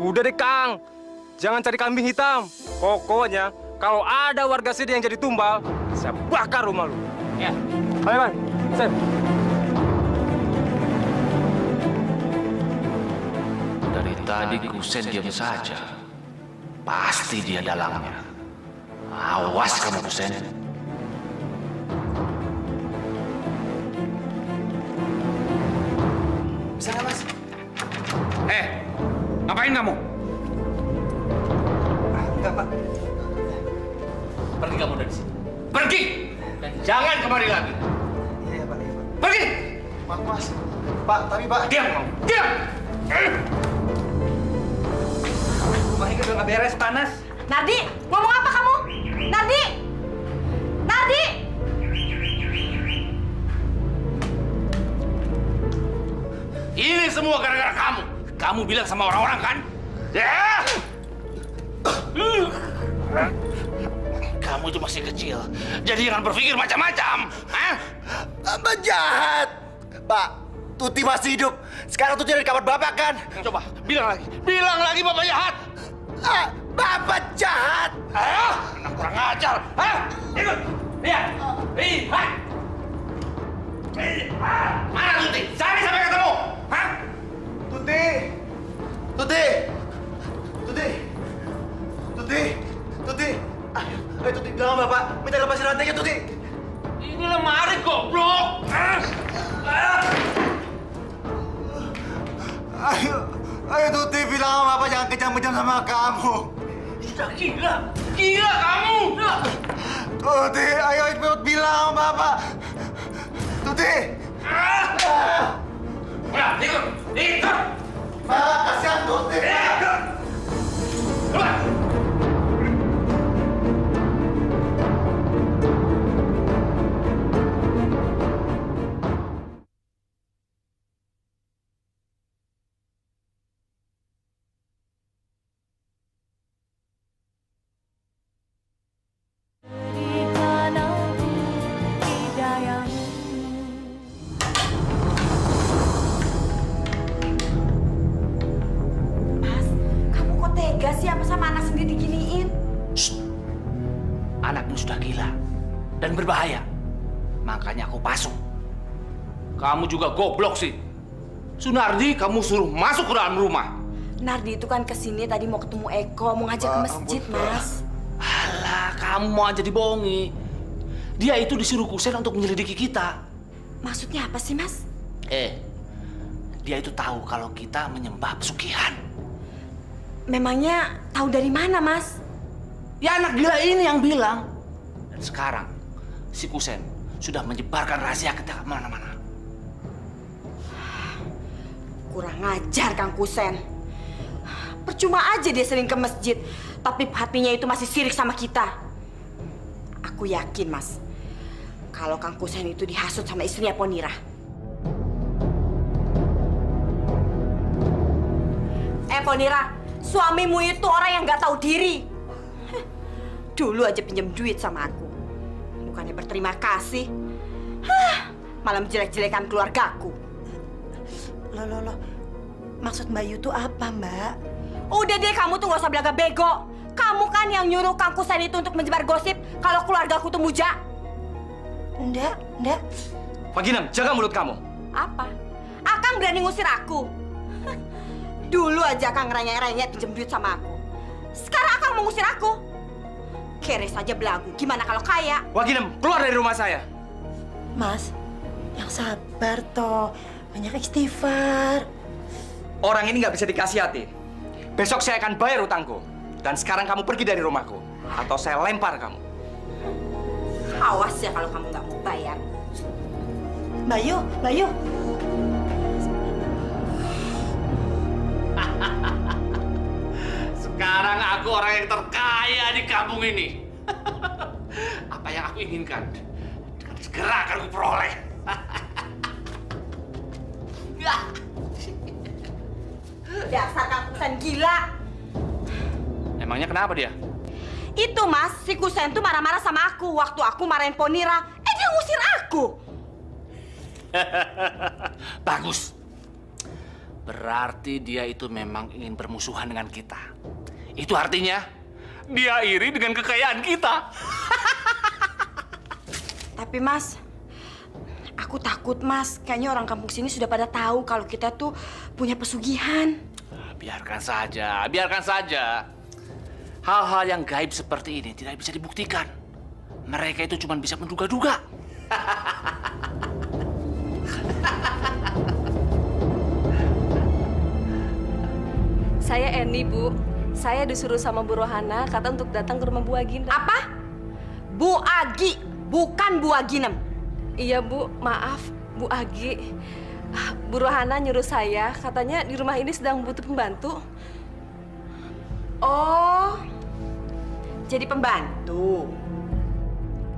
C: Udah deh, Kang. Jangan cari kambing hitam. Pokoknya, kalau ada warga sini yang jadi tumbal, saya bakar rumah lu.
E: Ya.
C: Ayo, Bang. Sen.
D: Dari tadi Kusen diam saja. Pasti dia dalangnya. Awas kamu, Kusen.
K: Bisa nggak, Mas?
D: Ngapain kamu?
M: Enggak, Pak.
D: Pergi kamu dari sini. Pergi! Dan jangan kembali lagi.
M: Iya, Pak.
D: Pergi!
K: Maaf, Mas. Pak, tapi Pak.
D: Diam kamu! Diam!
M: Rumah ini udah nggak beres, panas.
H: Nardi, ngomong apa kamu? Nardi! Nardi!
D: Ini semua gara-gara kamu. Kamu bilang sama orang-orang kan? Kamu itu masih kecil, jadi jangan berpikir macam-macam.
K: Bapak jahat. Pak, Tuti masih hidup. Sekarang Tuti ada di kamar Bapak kan?
D: Coba, bilang lagi Bapak jahat.
K: Bapak jahat.
D: Anak kurang ajar. Ikut, lihat. Mana Tuti? Cari sampai ketemu.
K: Tuti. Ayo Tuti, bilang sama Bapak. Minta lepasin rantainya, Tuti.
D: Ini lemari goblok.
K: Ayo Tuti, bilang sama Bapak jangan kejam-kejam sama kamu.
D: Sudah gila kamu.
K: Tuti, ayo ikut bilang sama Bapak. Tuti.
D: Udah, ikut.
K: Bapak, kasihan Tuti.
D: Keluar. Anakmu sudah gila dan berbahaya. Makanya aku pasung. Kamu juga goblok sih. Sunardi kamu suruh masuk ke dalam rumah.
H: Nardi itu kan kesini tadi mau ketemu Eko, mau ngajak ke masjid, Mas.
D: Alah, kamu mau aja dibohongi. Dia itu disuruh Kusen untuk menyelidiki kita.
H: Maksudnya apa sih, Mas?
D: Dia itu tahu kalau kita menyembah pesugihan.
H: Memangnya tahu dari mana, Mas?
D: Ya anak gila ini yang bilang. Dan sekarang si Kusen sudah menyebarkan rahasia kita kemana-mana.
H: Kurang ajar Kang Kusen. Percuma aja dia sering ke masjid, tapi hatinya itu masih sirik sama kita. Aku yakin, Mas, kalau Kang Kusen itu dihasut sama istrinya Ponira. Ponira, suamimu itu orang yang nggak tahu diri. Dulu aja pinjam duit sama aku. Bukannya berterima kasih, malah menjelek-jelekan keluargaku.
G: Loh. Maksud Mbak Yu tuh apa, Mbak?
H: Udah deh, kamu tuh nggak usah belaga bego. Kamu kan yang nyuruh Kang Kusen itu untuk menyebar gosip kalau keluargaku tuh muja.
G: Enggak.
A: Pak Ginem, jaga mulut kamu.
H: Apa? Akang berani ngusir aku? Dulu aja Akang ngerengek-rengek pinjam duit sama aku. Sekarang Akang mau ngusir aku? Keres aja belagu. Gimana kalau kaya?
A: Pak Ginem, keluar dari rumah saya.
G: Mas, yang sabar toh. Banyak istighfar.
A: Orang ini nggak bisa dikasihati. Besok saya akan bayar utangku. Dan sekarang kamu pergi dari rumahku. Atau saya lempar kamu.
H: Awas ya kalau kamu nggak mau bayar.
G: Mbak Yu.
D: Sekarang aku orang yang terkaya di kampung ini. Apa yang aku inginkan dengan segera akan aku peroleh.
H: Dasar Kang Kusen gila.
D: Emangnya kenapa dia?
H: Itu Mas, si Kusen tuh marah-marah sama aku waktu aku marahin Ponira. Dia ngusir aku.
D: Bagus. Berarti dia itu memang ingin bermusuhan dengan kita. Itu artinya dia iri dengan kekayaan kita.
H: Tapi Mas, aku takut Mas. Kayaknya orang kampung sini sudah pada tahu kalau kita tuh punya pesugihan.
D: Biarkan saja. Hal-hal yang gaib seperti ini tidak bisa dibuktikan. Mereka itu cuma bisa menduga-duga.
O: Saya Eni, Bu. Saya disuruh sama Bu Rohana, kata untuk datang ke rumah Bu Aginem.
H: Apa? Bu Agi, bukan Bu Aginem.
O: Iya, Bu. Maaf, Bu Agi. Bu Rohana nyuruh saya, katanya di rumah ini sedang butuh pembantu.
H: Oh, jadi pembantu.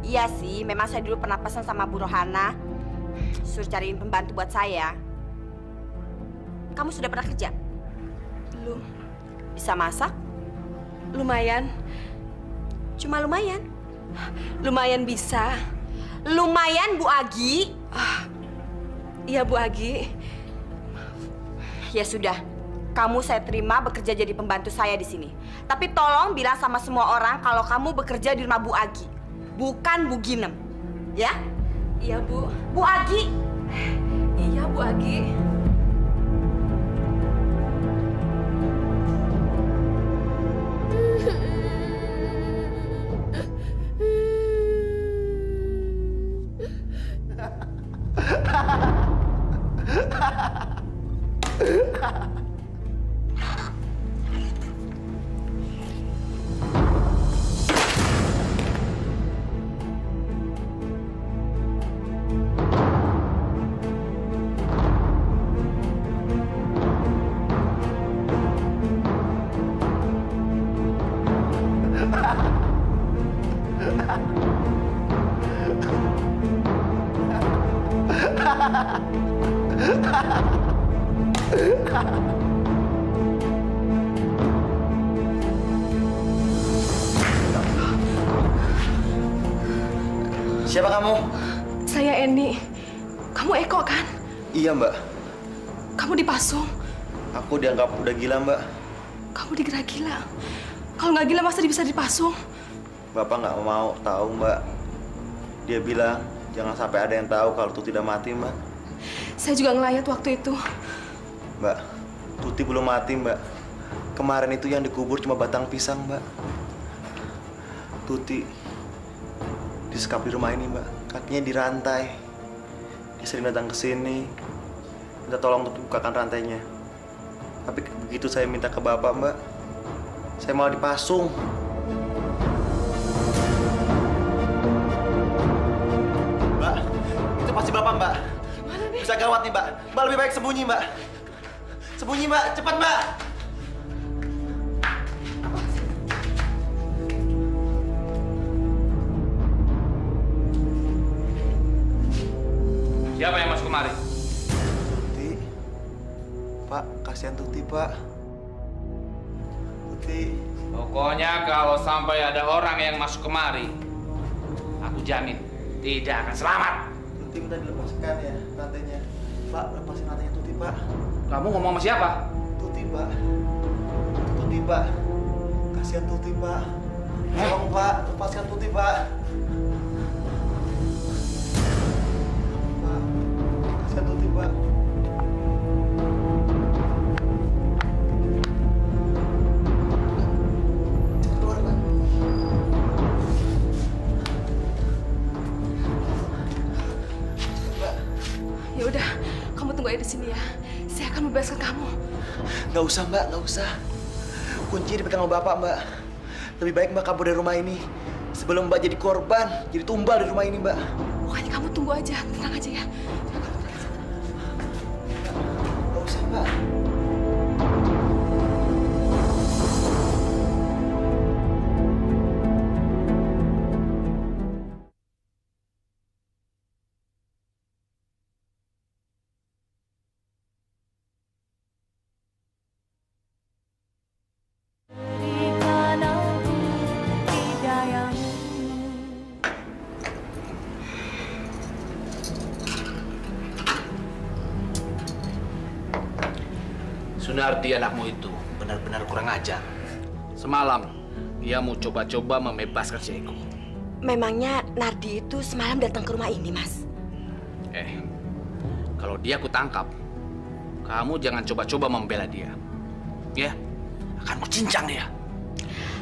H: Iya sih, memang saya dulu pernah pesan sama Bu Rohana suruh cariin pembantu buat saya. Kamu sudah pernah kerja?
O: Belum.
H: Bisa masak?
O: Lumayan.
H: Cuma lumayan.
O: Lumayan bisa.
H: Lumayan, Bu Agi.
O: Iya, Bu Agi.
H: Ya sudah, kamu saya terima bekerja jadi pembantu saya di sini. Tapi tolong bilang sama semua orang kalau kamu bekerja di rumah Bu Agi, bukan Bu Ginem. Ya?
O: Iya, Bu.
H: Bu Agi.
O: Iya, Bu Agi.
K: Siapa kamu?
O: Saya Eni. Kamu Eko kan?
K: Iya, Mbak.
O: Kamu dipasung.
K: Aku dianggap udah gila, Mbak.
O: Kamu dikira gila. Kalau nggak gila masa bisa dipasung?
K: Bapak nggak mau tahu, Mbak. Dia bilang jangan sampai ada yang tahu kalau Tuti udah mati, Mbak.
O: Saya juga ngelayat waktu itu.
K: Mbak, Tuti belum mati, Mbak. Kemarin itu yang dikubur cuma batang pisang, Mbak. Tuti disekap di rumah ini, Mbak. Kakinya dirantai. Dia sering datang ke sini. Minta tolong untuk bukakan rantainya. Tapi begitu saya minta ke Bapak, Mbak, saya malah dipasung. Mbak, itu pasti Bapak, Mbak.
O: Gimana nih?
K: Bisa gawat nih, Mbak. Mbak lebih baik sembunyi, Mbak. Sembunyi, Mbak. Cepat, Mbak.
D: Siapa yang masuk kemari?
K: Tuti. Pak, kasihan Tuti, Pak. Tuti.
D: Pokoknya kalau sampai ada orang yang masuk kemari, aku jamin tidak akan selamat.
K: Tuti minta dilepaskan ya rantainya. Pak, lepasin rantainya Tuti, Pak.
D: Kamu ngomong sama siapa?
K: Tuti, Pak. Tuti, Pak. Kasihan Tuti, Pak. Tolong, Pak. Lepaskan Tuti, Pak. Pak. Kasihan Tuti, Pak. Keluar, Pak.
O: Ya udah, kamu tunggu aja di sini ya. Saya akan membebaskan kamu.
K: Nggak usah, Mbak. Nggak usah. Kunci dipegang sama Bapak, Mbak. Lebih baik Mbak kabur dari rumah ini. Sebelum Mbak jadi korban, jadi tumbal di rumah ini, Mbak.
O: Pokoknya kamu tunggu aja, tenang aja ya.
K: Nggak usah, Mbak.
D: Sunardi anakmu itu benar-benar kurang ajar. Semalam dia mau coba-coba membebaskan si Eko.
H: Memangnya Nardi itu semalam datang ke rumah ini, Mas?
D: Kalau dia kutangkap, kamu jangan coba-coba membela dia. Ya, akan kucincang dia.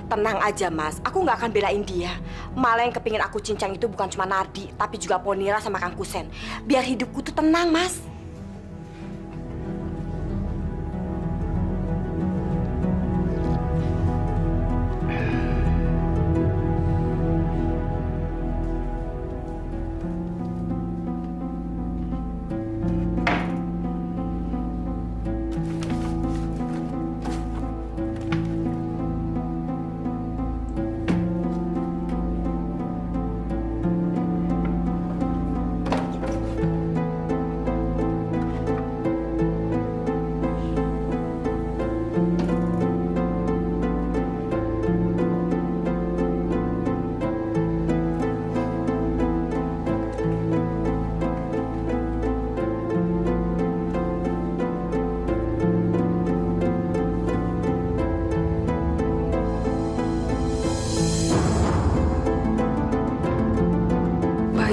H: Tenang aja, Mas. Aku nggak akan belain dia. Malah yang kepingin aku cincang itu bukan cuma Nardi, tapi juga Ponira sama Kang Kusen. Biar hidupku tuh tenang, Mas.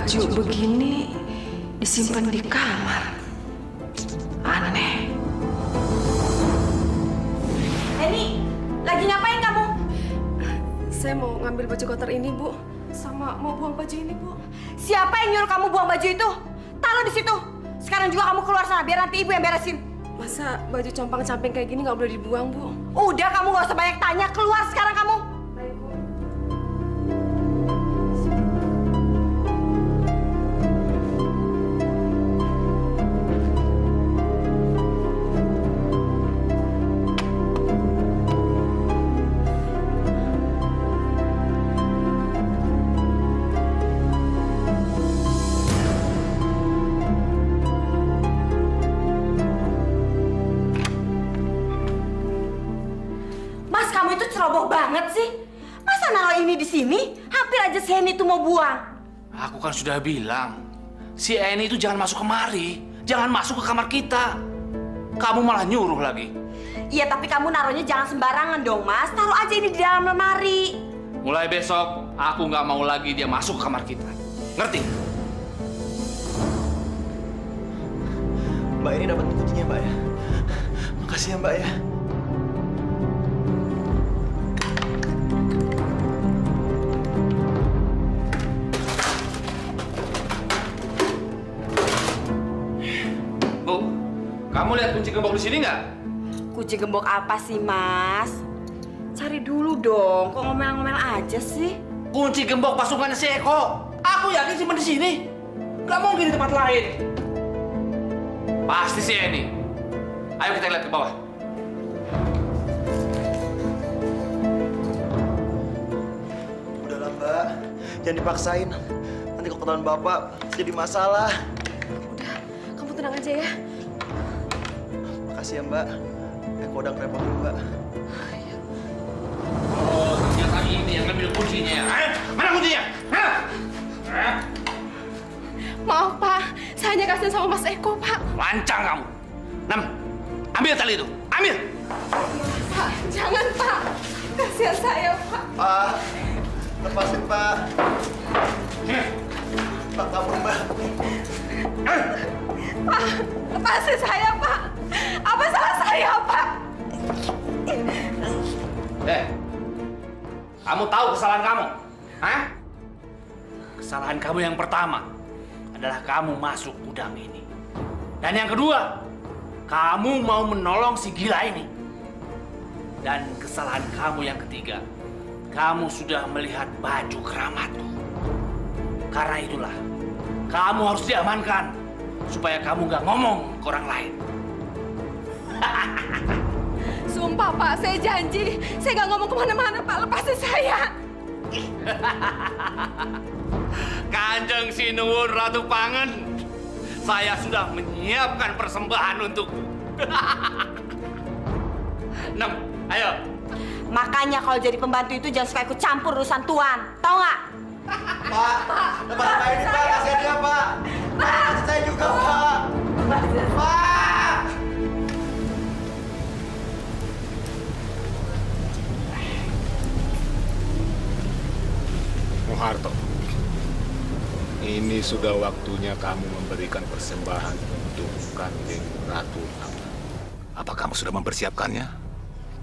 O: baju begini disimpan di kamar. Aneh.
H: Eni, lagi ngapain kamu?
O: Saya mau ngambil baju kotor ini, Bu. Sama mau buang baju ini, Bu.
H: Siapa yang nyuruh kamu buang baju itu? Taruh di situ. Sekarang juga kamu keluar sana, biar nanti ibu yang beresin.
O: Masa baju compang-camping kayak gini nggak boleh dibuang, Bu?
H: Udah, kamu nggak usah banyak tanya. Keluar sekarang kamu. Ceroboh banget sih. Masa naruh ini di sini? Hampir aja si Eni itu mau buang.
D: Aku kan sudah bilang, si Eni itu jangan masuk kemari. Jangan masuk ke kamar kita. Kamu malah nyuruh lagi.
H: Iya, tapi kamu naruhnya jangan sembarangan dong, Mas. Taruh aja ini di dalam lemari.
D: Mulai besok, aku nggak mau lagi dia masuk ke kamar kita. Ngerti?
K: Mbak, ini dapat kuncinya, Mbak ya. Makasih ya, Mbak ya.
D: Kamu lihat kunci gembok di sini nggak?
H: Kunci gembok apa sih, Mas? Cari dulu dong. Kok ngomel-ngomel aja sih?
D: Kunci gembok pasukan si Eko. Aku yakin simpen di sini. Gak mungkin di tempat lain. Pasti si Eni. Ayo kita lihat ke bawah.
K: Udahlah, Mbak. Jangan dipaksain. Nanti kalau ketahuan Bapak jadi masalah.
O: Udah, kamu tenang aja ya.
K: Makasih ya, Mbak. Eko udah ngerepotin, Mbak.
D: Oh, ternyata ini yang ngambil kuncinya ya. Mana kuncinya?
O: Maaf, Pak. Saya hanya kasihan sama Mas Eko, Pak.
D: Lancang kamu. Nem, ambil tali itu. Ambil.
O: Pak, jangan, Pak. Kasihan saya, Pak.
K: Pak, lepasin, Pak. Pak, kabur, Mbak.
O: Pak, lepasin saya, Pak. Apa salah saya, Pak?
D: Kamu tahu kesalahan kamu? Hah? Kesalahan kamu yang pertama adalah kamu masuk gudang ini. Dan yang kedua, kamu mau menolong si gila ini. Dan kesalahan kamu yang ketiga, kamu sudah melihat baju keramatku. Karena itulah, kamu harus diamankan supaya kamu nggak ngomong ke orang lain.
O: Sumpah, Pak, saya janji. Saya nggak ngomong kemana-mana, Pak. Lepasin saya.
D: Kanjeng Sinuwun Ratu Pangen, saya sudah menyiapkan persembahan untukmu. Nem, ayo.
H: Makanya kalau jadi pembantu itu jangan suka ikut campur urusan tuan. Tahu nggak?
K: Pak, lepas Pak ini, Pak. Kasihan dia, Pak. Pak, saya juga, Pak. Pak.
I: Muharto, ini sudah waktunya kamu memberikan persembahan untuk Kanjeng Ratu Pangen. Apa kamu sudah mempersiapkannya?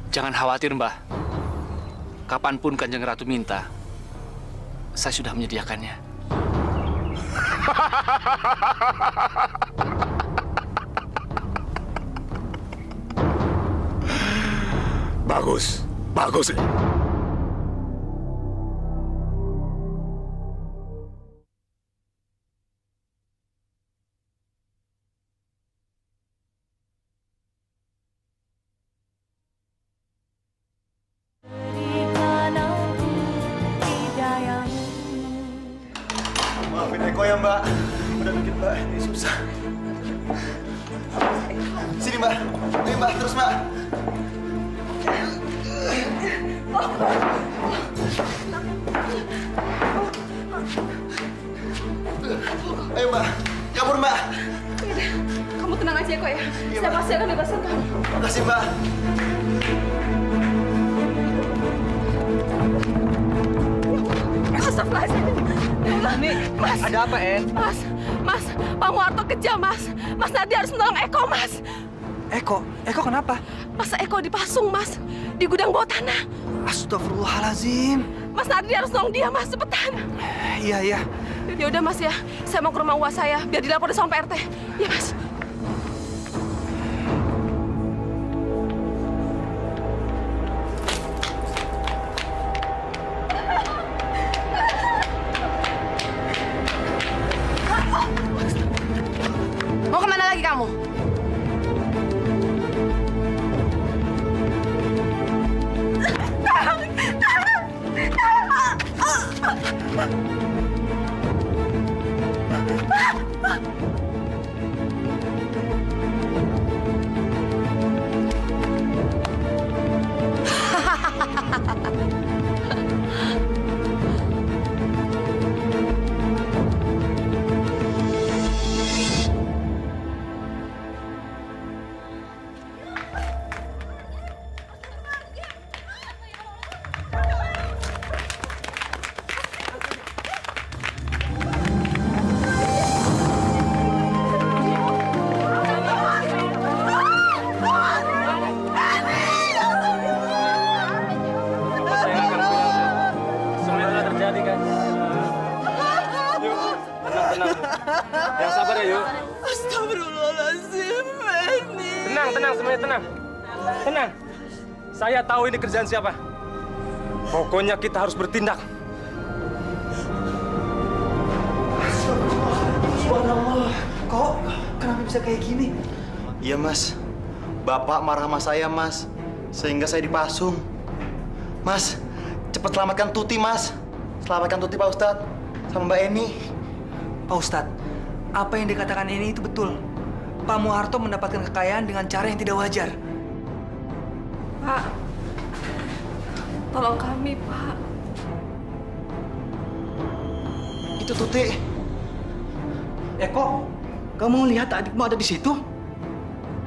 D: Jangan khawatir, Mbah. Kapanpun Kanjeng Ratu minta, saya sudah menyediakannya.
I: Bagus, bagus.
K: Maafin Eko ya, Mbak. Udah bikin Mbak ini susah. Sini, Mbak. Ini, Mbak. Terus, Mbak. Ayo, Mbak. Kabur, Mbak.
O: Kamu tenang aja, Eko ya. Saya pasti akan bebaskan kamu.
K: Makasih, Mbak.
O: Astagfirullahaladzim. Ini, Mas.
M: Ada apa, En?
O: Mas, Pak Muharto kejam, Mas. Mas Nardi harus menolong Eko, Mas.
M: Eko kenapa?
O: Mas Eko dipasung, Mas. Di gudang bawah tanah.
M: Astagfirullahalazim.
O: Mas Nardi harus nolong dia, Mas. Cepetan.
M: Iya.
O: Ya udah, Mas ya. Saya mau ke rumah uak saya, biar dilaporin sama Pak RT. Ya, Mas.
N: Mau kemana lagi kamu?
A: Yang sabar ya, yuk.
O: Astagfirullahaladzim, Benny.
A: Tenang, semuanya tenang. Tenang. Saya tahu ini kerjaan siapa. Pokoknya kita harus bertindak.
K: Subhanallah. Kok kenapa bisa kayak gini? Iya, Mas. Bapak marah sama saya, Mas. Sehingga saya dipasung. Mas, cepat selamatkan Tuti, Mas. Selamatkan Tuti, Pak Ustadz. Sama Mbak Eni.
M: Pak Ustadz, apa yang dikatakan ini itu betul. Pak Muharto mendapatkan kekayaan dengan cara yang tidak wajar.
O: Pak, tolong kami, Pak.
K: Itu Tuti.
A: Eko, kamu lihat adikmu ada di situ?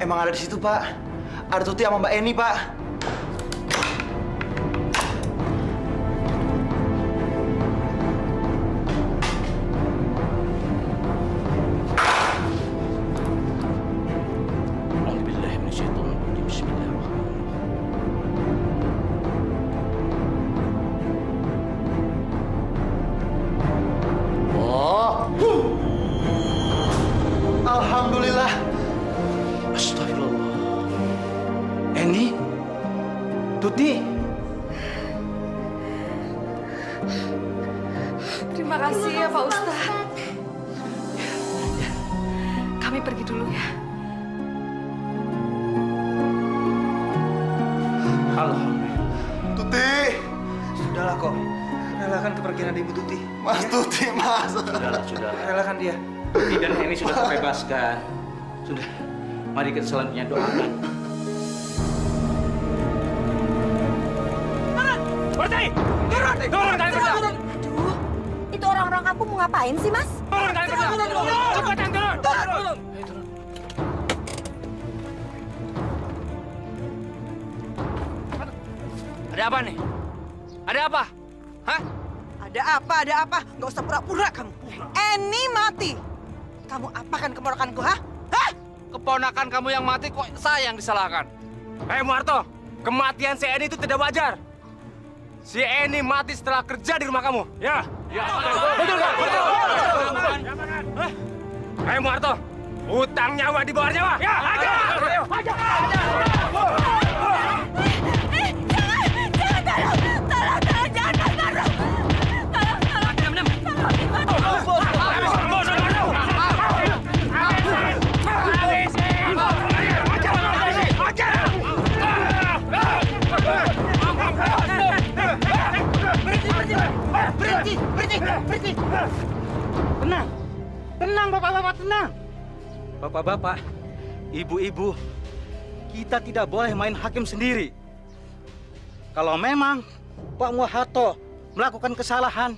K: Emang ada di situ, Pak. Ada Tuti sama Mbak Eni, Pak. Alhamdulillah.
A: Astagfirullah. Eni? Tuti?
O: Terima kasih ya, Pak Ustadz. Kami pergi dulu ya.
A: Alhamdulillah.
K: Tuti!
M: Sudahlah kok. Relakan kepergian adik Ibu Tuti.
K: Mas Tuti, Mas.
A: Sudahlah.
M: Relakan dia.
A: Tuti dan Eni sudah terbebaskan. Sudah. Mari kita selanjutnya doakan.
H: Berhenti! Turun kalian berdua! Aduh, itu orang-orang kampung mau ngapain sih, Mas?
C: Turun kalian berdua! Cepetan turun! Turun!
D: Ada apa nih? Ada apa? Hah?
P: Ada apa? Nggak usah pura-pura kamu. Eni mati. Kamu apakan keponakanku, hah? Hah?
D: Keponakan kamu yang mati kok saya yang disalahkan?
A: Muharto, kematian si Eni itu tidak wajar. Si Eni mati setelah kerja di rumah kamu. Ya. Betul nggak? Muharto, utang nyawa di bawah nyawa. Ya.
P: Berhenti.
A: Tenang, bapak-bapak, tenang. Bapak-bapak, ibu-ibu, kita tidak boleh main hakim sendiri. Kalau memang Pak Muharto melakukan kesalahan,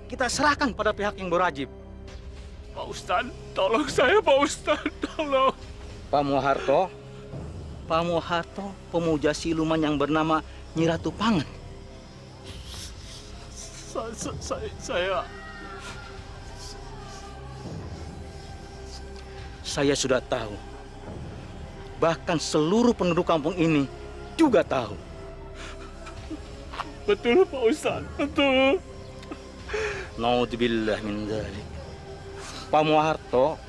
A: kita serahkan pada pihak yang berwajib.
C: Pak Ustadz, tolong saya, Pak Ustadz, tolong.
A: Pak Muharto pemuja siluman yang bernama Nyi Ratu Pangan. saya sudah tahu. Bahkan seluruh penduduk kampung ini juga tahu.
C: Betul Pak Ustadz, betul.
A: Naudzubillah min dzalik. Pak Muharto,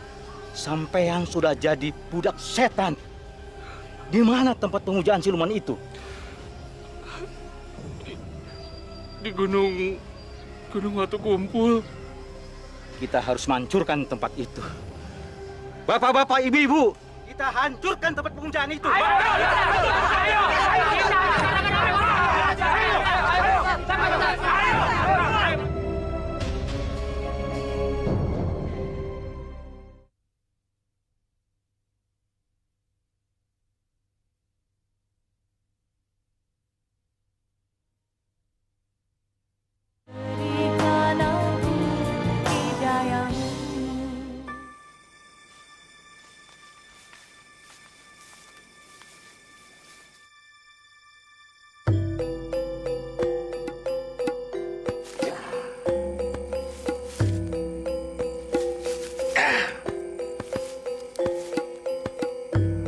A: sampean sudah jadi budak setan. Di mana tempat pemujaan siluman itu?
C: Di Gunung Watu Kumpul.
A: Kita harus menghancurkan tempat itu. Bapak-bapak, ibu-ibu, kita hancurkan tempat pemujaan itu.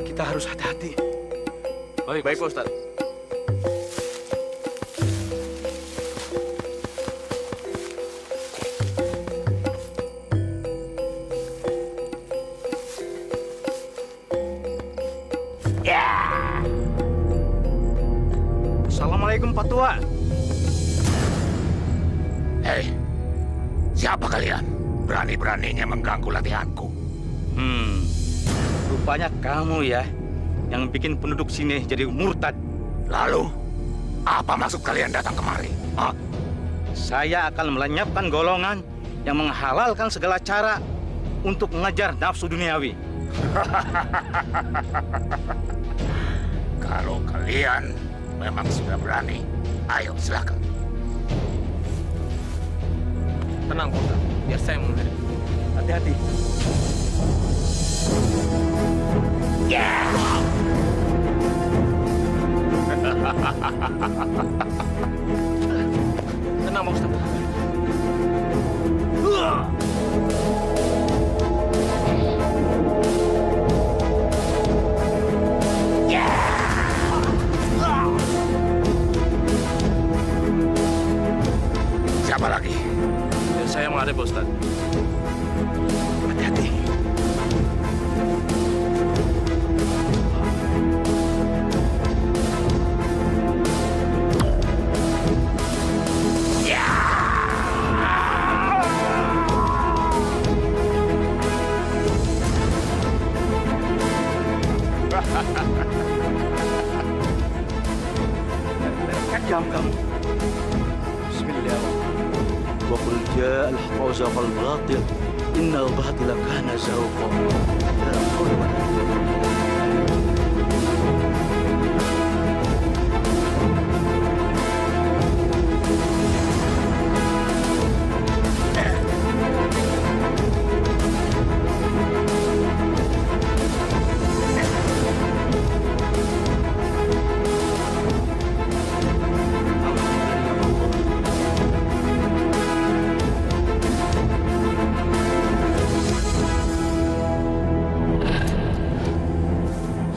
A: Kita harus hati-hati.
C: Baik, Pak Ustadz.
A: Assalamualaikum Pak Tua.
I: Hei, siapa kalian? Berani-beraninya mengganggu latihanku.
A: Rupanya kamu ya yang bikin penduduk sini jadi murtad.
I: Lalu, apa maksud kalian datang kemari? Hah?
A: Saya akan melenyapkan golongan yang menghalalkan segala cara untuk mengejar nafsu duniawi.
I: Kalau kalian memang sudah berani, ayo silakan.
D: Tenang, Pak Ustadz. Biar saya menghadapi.
A: Hati-hati.
D: Tenang, Pak Ustadz.
I: Siapa lagi?
C: Biar saya menghadapi Pak Ustadz.
A: Hati-hati. Diam kamu. Bismillahirrahmanirrahim. Wa qul ja'al haqq wa zahaqal batil. Innal batila kana zahuqa. La haula wa la quwwata.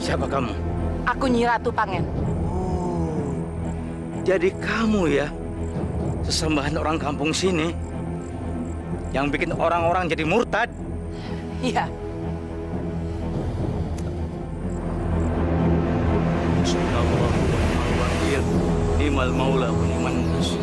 A: Siapa kamu?
N: Aku Nyi Ratu Pangen.
A: Jadi kamu ya, sesembahan orang kampung sini yang bikin orang-orang jadi murtad?
N: Iya.
A: Subhanallah wa ni'mal wakil, ni'mal maula wa ni'man nasir.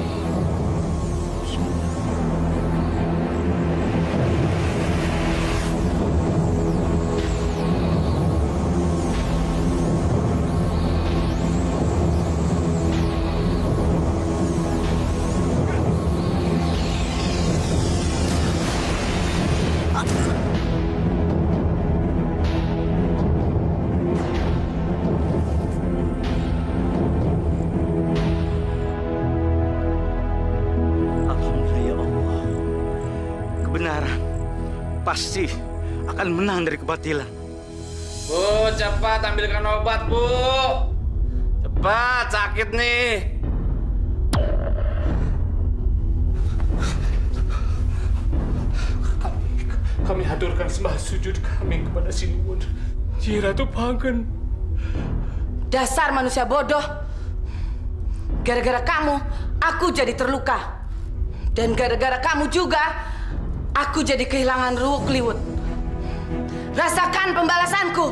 A: Kebenaran pasti akan menang dari kebatilan.
D: Bu, cepat ambilkan obat, Bu. Cepat, sakit nih.
C: kami haturkan sembah sujud kami kepada Sinuwun. Nyi Ratu Pangken.
N: Dasar manusia bodoh. Gara-gara kamu, aku jadi terluka. Dan gara-gara kamu juga, aku jadi kehilangan Ruwuk Kliwut. Rasakan pembalasanku.